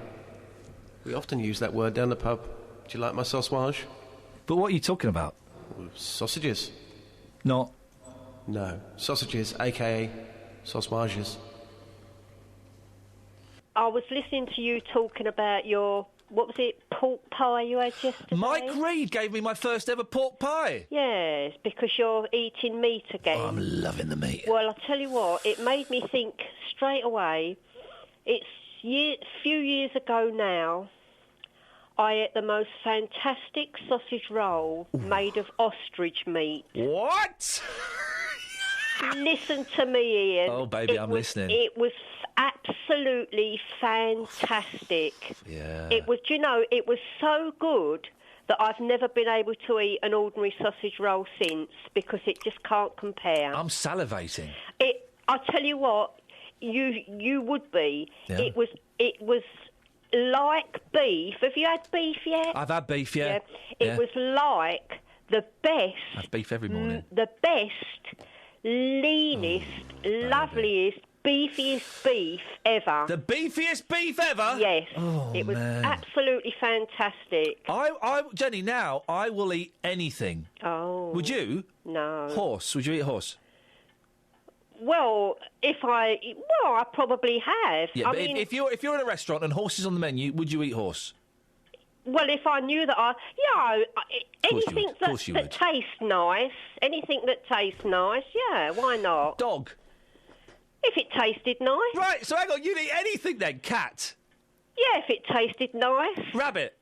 We often use that word down the pub. Do you like my sausage? But what are you talking about? Sausages. Not? No. Sausages, a.k.a. sausages. I was listening to you talking about your, what was it, pork pie you had yesterday? Mike Reed gave me my first ever pork pie. Yes, because you're eating meat again. Oh, I'm loving the meat. Well, I'll tell you what, it made me think straight away. It's few years ago now, I ate the most fantastic sausage roll made of ostrich meat. What? Listen to me, Ian. Oh, baby, I'm listening. It was absolutely fantastic. Yeah. It was, it was so good that I've never been able to eat an ordinary sausage roll since because it just can't compare. I'm salivating. I'll tell you what, you would be. Yeah. It was like beef. Have you had beef yet? I've had beef, yeah. It was like the best. I have beef every morning. The best, leanest, loveliest, beefiest beef ever. The beefiest beef ever? Yes. Oh, it was man. absolutely fantastic. Jenny, now I will eat anything. Oh. Would you? No. Horse. Would you eat horse? Well, I probably have. Yeah, I but mean, if you're in a restaurant and horse is on the menu, would you eat horse? Well, if I knew that anything that tastes nice, yeah, why not? Dog. If it tasted nice. Right, so hang on, you'd eat anything then, cat? Yeah, if it tasted nice. Rabbit?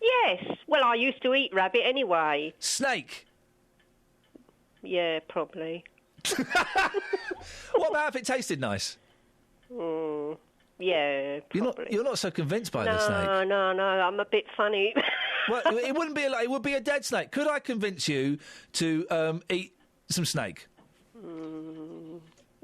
Yes. Well, I used to eat rabbit anyway. Snake? Yeah, probably. What about if it tasted nice? Yeah, probably. You're not so convinced by the snake. No, I'm a bit funny. Well, it wouldn't be it would be a dead snake. Could I convince you to eat some snake?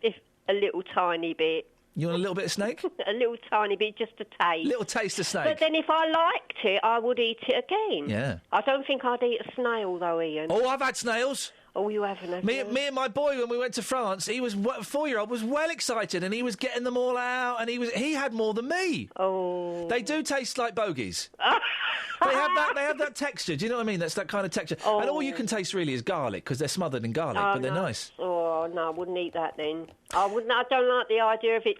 If a little tiny bit. You want a little bit of snake? A little tiny bit, just a taste. Little taste of snake. But then if I liked it, I would eat it again. Yeah. I don't think I'd eat a snail, though, Ian. Oh, I've had snails. Oh, you haven't, have me you? and my boy, when we went to France, he was 4-year-old, was well excited, and he was getting them all out, and he had more than me. Oh. They do taste like bogies. They have that texture. Do you know what I mean? That's that kind of texture. Oh. And all you can taste really is garlic because they're smothered in garlic, but they're nice. Oh no, I wouldn't eat that then. I don't like the idea of it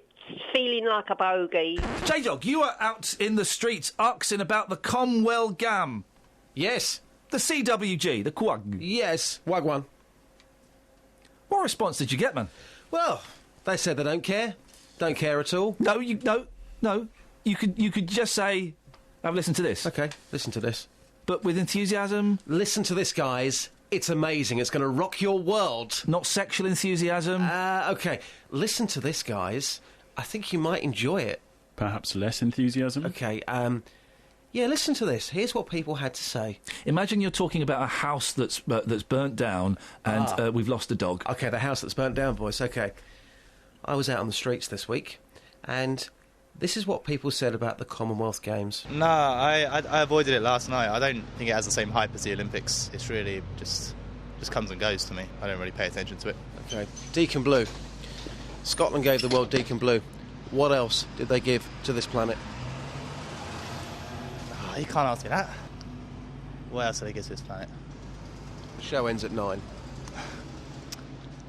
feeling like a bogey. J-Dog, you are out in the streets asking about the Comwell Gam. Yes. The CWG, the Quag. Yes, Wagwan. What response did you get, man? Well, they said they don't care. Don't care at all. No. You could just say, have a listen to this. Okay, listen to this. But with enthusiasm. Listen to this, guys. It's amazing. It's going to rock your world. Not sexual enthusiasm? OK. Listen to this, guys. I think you might enjoy it. Perhaps less enthusiasm? OK, yeah, listen to this. Here's what people had to say. Imagine you're talking about a house that's burnt down and we've lost a dog. OK, the house that's burnt down, boys. OK. I was out on the streets this week, and this is what people said about the Commonwealth Games. No, I avoided it last night. I don't think it has the same hype as the Olympics. It's really just comes and goes to me. I don't really pay attention to it. OK. Deacon Blue. Scotland gave the world Deacon Blue. What else did they give to this planet? Oh, you can't ask me that. What else did they give to this planet? The show ends at 9.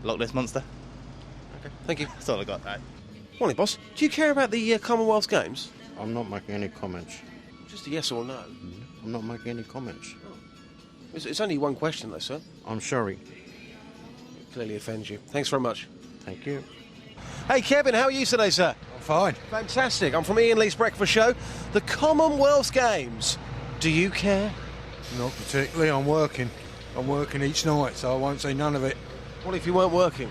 Loch Ness Monster. OK, thank you. That's all I got, right? Morning, boss. Do you care about the Commonwealth Games? I'm not making any comments. Just a yes or no? I'm not making any comments. Oh. It's only one question, though, sir. I'm sorry. It clearly offends you. Thanks very much. Thank you. Hey, Kevin, how are you today, sir? I'm fine. Fantastic. I'm from Iain Lee's Breakfast Show. The Commonwealth Games. Do you care? Not particularly. I'm working. I'm working each night, so I won't see none of it. What if you weren't working?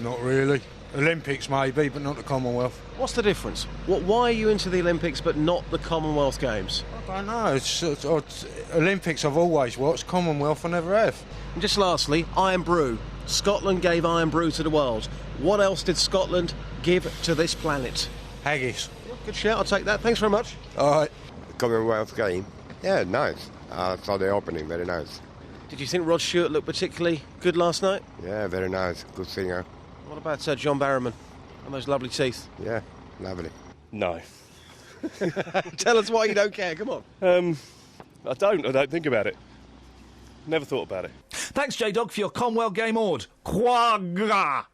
Not really. Olympics maybe, but not the Commonwealth. What's the difference? Why are you into the Olympics but not the Commonwealth Games? I don't know. It's Olympics I've always watched. Commonwealth I never have. And just lastly, Iron Brew. Scotland gave Iron Brew to the world. What else did Scotland give to this planet? Haggis. Good shout, I'll take that. Thanks very much. All right. The Commonwealth game? Yeah, nice. I saw the opening, very nice. Did you think Rod Stewart looked particularly good last night? Yeah, very nice. Good singer. What about John Barrowman and those lovely teeth? Yeah, lovely. No. Tell us why you don't care, come on. I don't think about it. Never thought about it. Thanks, J-Dog, for your Commonwealth Game Award. Quagga!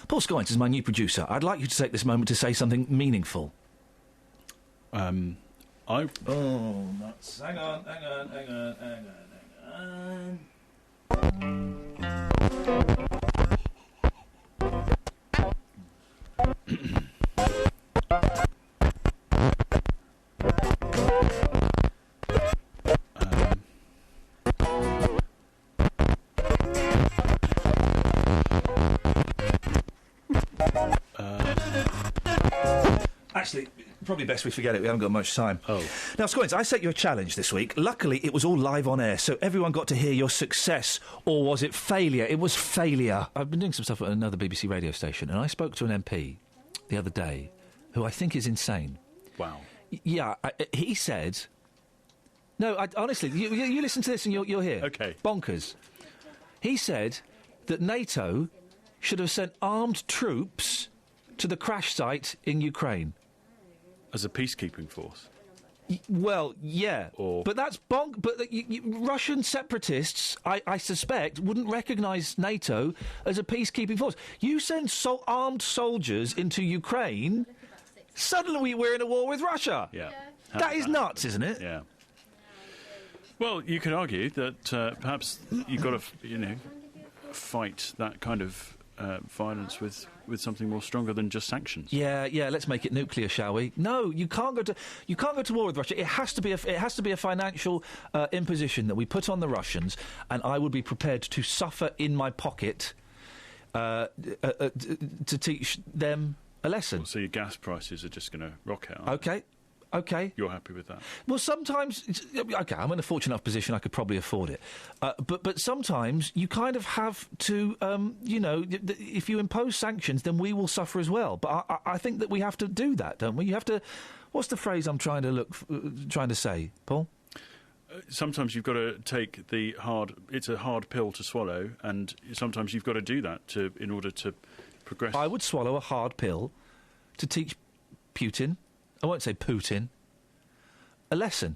Paul Scoggins is my new producer. I'd like you to take this moment to say something meaningful. I... Oh, nuts. Hang on. Actually, probably best we forget it. We haven't got much time. Oh. Now, Scoggins, I set you a challenge this week. Luckily, it was all live on air, so everyone got to hear your success. Or was it failure? It was failure. I've been doing some stuff at another BBC radio station, and I spoke to an MP the other day who I think is insane. Wow. Yeah, he said... No, honestly, you listen to this and you'll hear. OK. Bonkers. He said that NATO should have sent armed troops to the crash site in Ukraine. As a peacekeeping force? Well, yeah. But that's But Russian separatists, I suspect, wouldn't recognise NATO as a peacekeeping force. You send armed soldiers into Ukraine, suddenly we're in a war with Russia. Yeah. That is nuts, isn't it? Yeah. Well, you could argue that perhaps you've got to, fight that kind of violence with something more stronger than just sanctions. Yeah. Let's make it nuclear, shall we? No, you can't go to war with Russia. It has to be a financial imposition that we put on the Russians, and I would be prepared to suffer in my pocket to teach them a lesson. Well, so your gas prices are just going to rocket. OK. You're happy with that? Well, sometimes... OK, I'm in a fortunate enough position I could probably afford it. But sometimes you kind of have to, if you impose sanctions, then we will suffer as well. But I think that we have to do that, don't we? You have to... What's the phrase I'm trying to say, Paul? Sometimes you've got to take the hard... It's a hard pill to swallow, and sometimes you've got to do that in order to progress. I would swallow a hard pill to teach Putin... I won't say Putin. A lesson.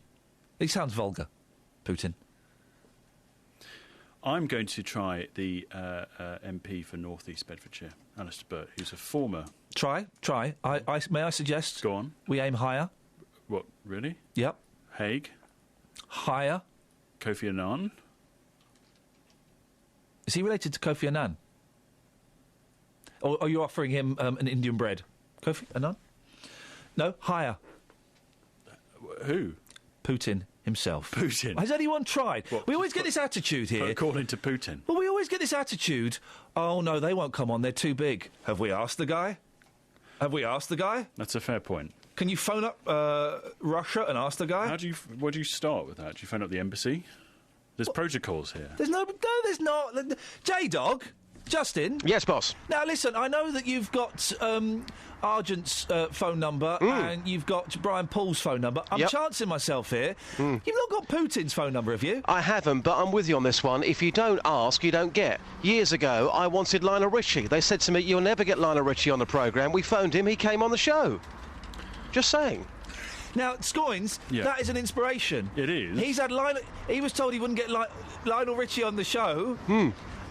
It sounds vulgar. Putin. I'm going to try the MP for North East Bedfordshire, Alistair Burt, who's a former... Try. May I suggest... Go on. We aim higher. What, really? Yep. Hague. Higher. Kofi Annan. Is he related to Kofi Annan? Or are you offering him an Indian bread? Kofi Annan? No, higher. Who? Putin. himself. Putin. Has anyone tried? What, we always get this attitude here. According to Putin. Well, we always get this attitude, oh, no, they won't come on, they're too big. Have we asked the guy? That's a fair point. Can you phone up Russia and ask the guy? Where do you start with that? Do you phone up the embassy? There's protocols here. There's not. J-Dog, Justin. Yes, boss. Now, listen, I know that you've got Argent's phone number and you've got Brian Paul's phone number. I'm chancing myself here. You've not got Putin's phone number, have you? I haven't, but I'm with you on this one. If you don't ask, you don't get. Years ago, I wanted Lionel Richie. They said to me, you'll never get Lionel Richie on the programme. We phoned him, he came on the show. Just saying. Now, Scoins, that is an inspiration. It is. He's had he was told he wouldn't get Lionel Richie on the show.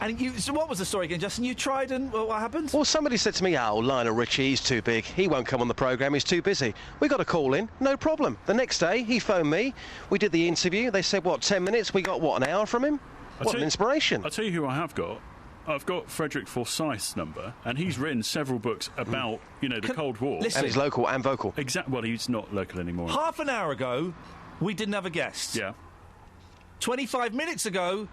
And so what was the story again, Justin? You tried and what happened? Well, somebody said to me, Lionel Richie, he's too big. He won't come on the programme, he's too busy. We got a call in, no problem. The next day, he phoned me. We did the interview. They said, 10 minutes? We got, an hour from him? What an inspiration. I'll tell you who I have got. I've got Frederick Forsyth's number, and he's written several books about, the Cold War. Listen. And he's local and vocal. Exactly. Well, he's not local anymore. Half an hour ago, we didn't have a guest. Yeah. 25 minutes ago,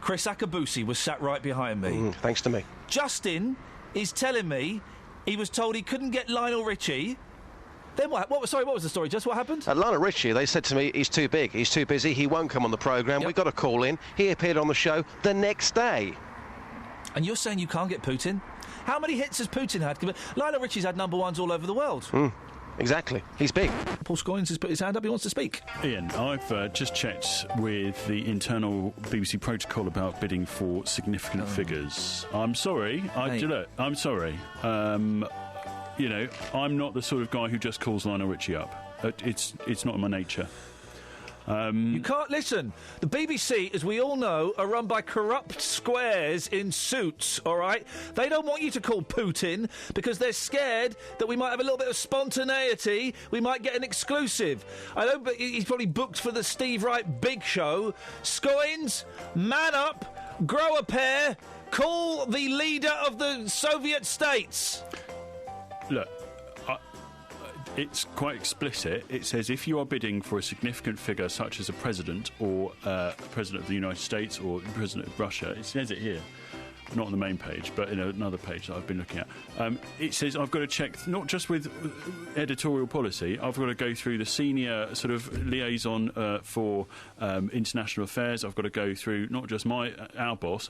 Chris Akabusi was sat right behind me. Thanks to me. Justin is telling me he was told he couldn't get Lionel Richie. Then what was the story? Just what happened? Lionel Richie, they said to me, he's too big, he's too busy, he won't come on the programme. We got a call in. He appeared on the show the next day. And you're saying you can't get Putin? How many hits has Putin had? Lionel Richie's had number ones all over the world. Exactly. He's big. Paul Scoins has put his hand up. He wants to speak. Ian, I've just checked with the internal BBC protocol about bidding for significant figures. I'm sorry. I'm sorry. I'm not the sort of guy who just calls Lionel Richie up. It's not in my nature. You can't listen. The BBC, as we all know, are run by corrupt squares in suits, all right? They don't want you to call Putin because they're scared that we might have a little bit of spontaneity. We might get an exclusive. I know, but he's probably booked for the Steve Wright Big Show. Scoins, man up, grow a pair, call the leader of the Soviet states. Look. It's quite explicit. It says if you are bidding for a significant figure such as a president or president of the United States or president of Russia, it says it here, not on the main page, but in another page that I've been looking at. It says I've got to check, not just with editorial policy, I've got to go through the senior sort of liaison for international affairs. I've got to go through not just our boss,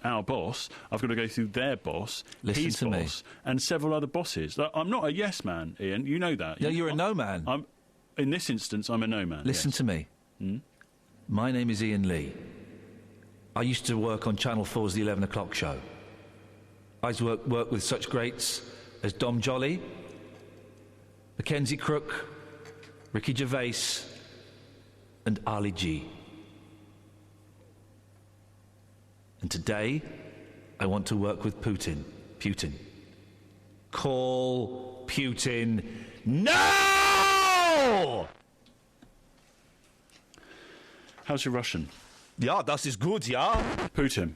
I've got to go through their boss, his boss, and several other bosses. I'm not a yes man, Ian, you know that. No, you're a no man. In this instance, I'm a no man. Listen to me. My name is Iain Lee. I used to work on Channel 4's The 11 O'Clock Show. I worked with such greats as Dom Jolly, Mackenzie Crook, Ricky Gervais, and Ali G. And today, I want to work with Putin. Call Putin now! How's your Russian? Ja, das ist gut, ja. Putin.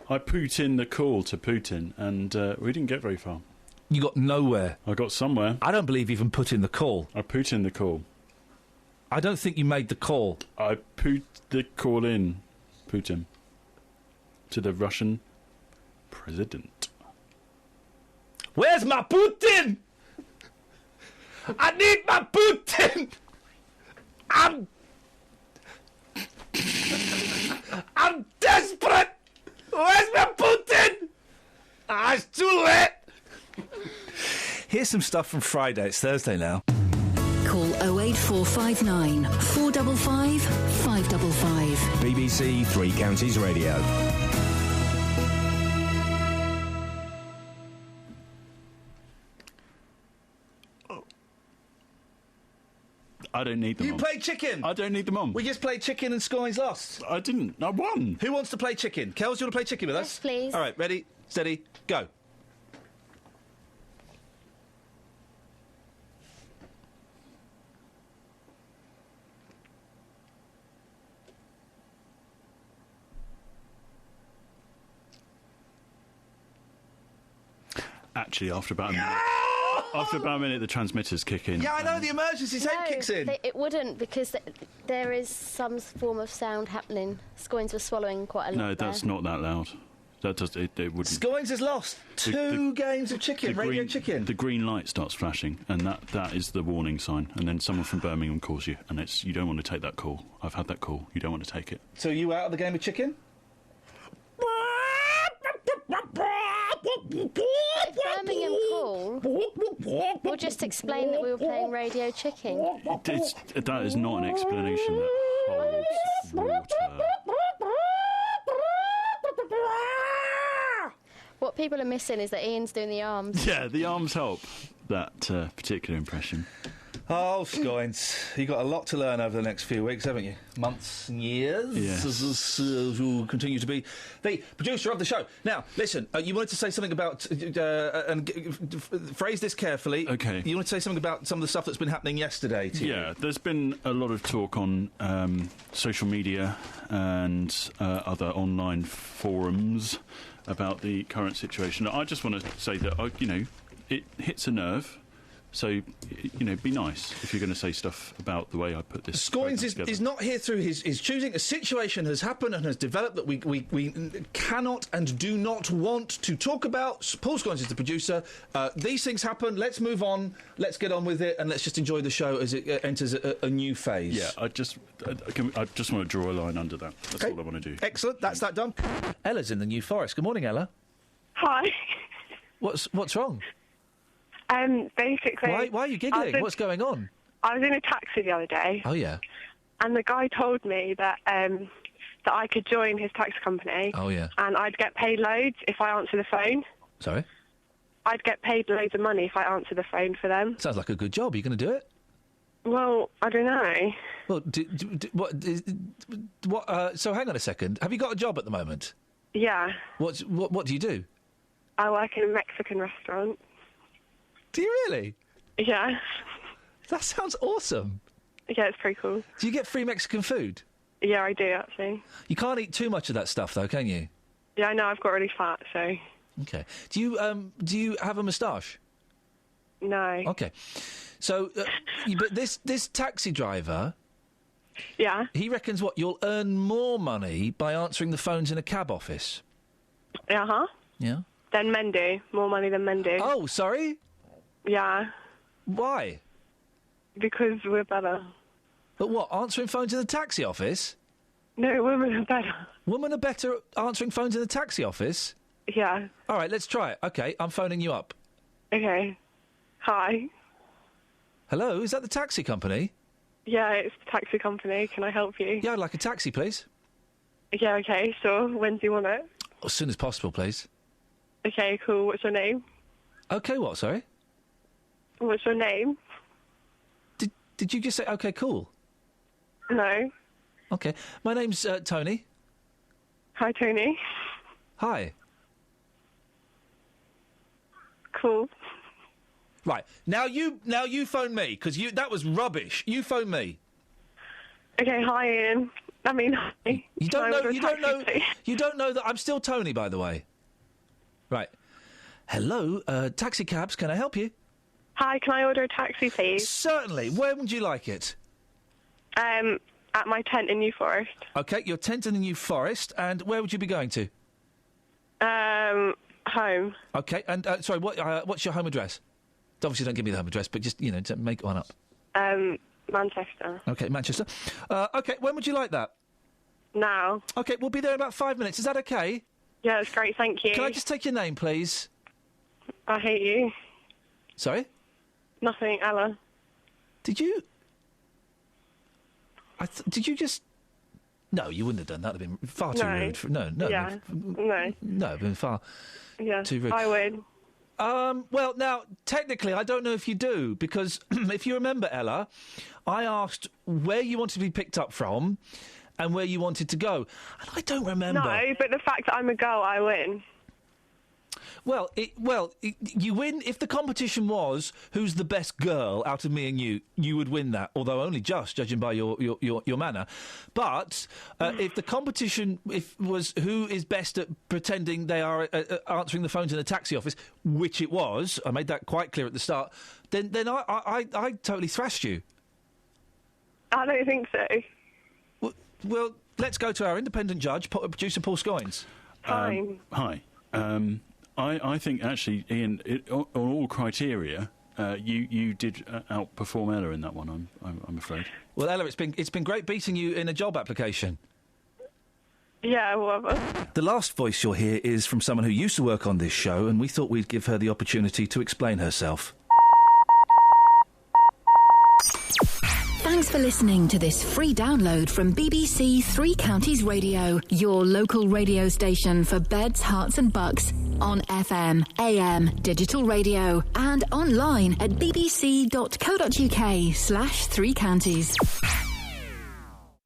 I put in the call to Putin, and we didn't get very far. You got nowhere. I got somewhere. I don't believe you even put in the call. I put in the call. I don't think you made the call. I put the call in, Putin, to the Russian president. Where's my Putin? I need my Putin! I'm desperate! Where's my Putin? It's too late! Here's some stuff from Friday. It's Thursday now. Call 08459 455 555. BBC Three Counties Radio. I don't need them You on. played chicken. I don't need them on. We just played chicken and Scoins lost. I didn't. I won. Who wants to play chicken? Kels, you want to play chicken with us? Yes, please. All right, ready, steady, go. Actually, after about a minute. After about a minute, the transmitters kick in. Yeah, I know, the emergency tape kicks in. It wouldn't, because there is some form of sound happening. Scoins were swallowing quite a lot. No, that's not that loud. That does it wouldn't. Scoins has lost two games of chicken, radio chicken. The green light starts flashing, and that is the warning sign. And then someone from Birmingham calls you, and you don't want to take that call. I've had that call. You don't want to take it. So are you out of the game of chicken? Birmingham call. We'll just explain that we were playing Radio Chicken. That is not an explanation that holds water. What people are missing is that Ian's doing the arms. Yeah, the arms help that particular impression. Oh, Scoins, you've got a lot to learn over the next few weeks, haven't you? Months and years. Yes. Will continue to be the producer of the show. Now, listen, you wanted to say something about, phrase this carefully. Okay. You wanted to say something about some of the stuff that's been happening yesterday to you. Yeah, there's been a lot of talk on social media and other online forums about the current situation. I just want to say that, it hits a nerve. So, be nice if you're going to say stuff about the way I put this. Scoins is not here through his choosing. A situation has happened and has developed that we cannot and do not want to talk about. Paul Scoins is the producer. These things happen. Let's move on. Let's get on with it, and let's just enjoy the show as it enters a new phase. Yeah, I just want to draw a line under that. That's all I want to do. Excellent. That's that done. Ella's in the New Forest. Good morning, Ella. Hi. What's wrong? Basically... Why are you giggling? What's going on? I was in a taxi the other day. Oh, yeah. And the guy told me that that I could join his taxi company. Oh, yeah. And I'd get paid loads if I answer the phone. Sorry? I'd get paid loads of money if I answer the phone for them. Sounds like a good job. Are you going to do it? Well, I don't know. Well, so hang on a second. Have you got a job at the moment? Yeah. What do you do? I work in a Mexican restaurant. Do you really? Yeah. That sounds awesome. Yeah, it's pretty cool. Do you get free Mexican food? Yeah, I do, actually. You can't eat too much of that stuff, though, can you? Yeah, I know. I've got really fat, so... Okay. Do you have a moustache? No. Okay. So, but this taxi driver... Yeah? He reckons, you'll earn more money by answering the phones in a cab office. Uh-huh. Yeah? Than men do. More money than men do. Oh, sorry? Yeah. Why? Because we're better. But what, answering phones in the taxi office? No, women are better. Women are better at answering phones in the taxi office? Yeah. All right, let's try it. OK, I'm phoning you up. Okay. Hi. Hello, is that the taxi company? Yeah, it's the taxi company. Can I help you? Yeah, I'd like a taxi, please. Yeah, okay, sure. When do you want it? As soon as possible, please. Okay, cool. What's your name? OK, what, sorry? What's your name? Did you just say, OK, cool? No. OK. My name's Tony. Hi, Tony. Hi. Cool. Right. Now you phone me, because that was rubbish. You phone me. Okay, hi, Ian. I mean, hi. You don't know that I'm still Tony, by the way. Right. Hello, taxi cabs, can I help you? Hi, can I order a taxi, please? Certainly. Where would you like it? At my tent in New Forest. OK, your tent in the New Forest, and where would you be going to? Home. OK, and, sorry, what's your home address? Obviously don't give me the home address, but just, to make one up. Manchester. OK, Manchester. OK, when would you like that? Now. OK, we'll be there in about 5 minutes. Is that OK? Yeah, that's great, thank you. Can I just take your name, please? I hate you. Sorry? Nothing, Ella. Did you... did you just... No, you wouldn't have done that. It would have been far too rude. No. Yeah. No. No, it would have been far too rude. I would. Well, now, technically, I don't know if you do, because if you remember, Ella, I asked where you wanted to be picked up from and where you wanted to go. And I don't remember. No, but the fact that I'm a girl, I win. You win if the competition was who's the best girl out of me and you. You would win that, although only just judging by your manner. But if the competition was who is best at pretending they are answering the phones in a taxi office, which it was, I made that quite clear at the start. Then I totally thrashed you. I don't think so. Well, let's go to our independent judge, producer Paul Scoins. Fine. Hi. I think actually, Iain, on all criteria, you did outperform Ella in that one. I'm afraid. Well, Ella, it's been great beating you in a job application. Yeah, whatever. The last voice you'll hear is from someone who used to work on this show, and we thought we'd give her the opportunity to explain herself. Thanks for listening to this free download from BBC Three Counties Radio, your local radio station for beds, hearts and bucks, on FM, AM, digital radio, and online at bbc.co.uk/3counties.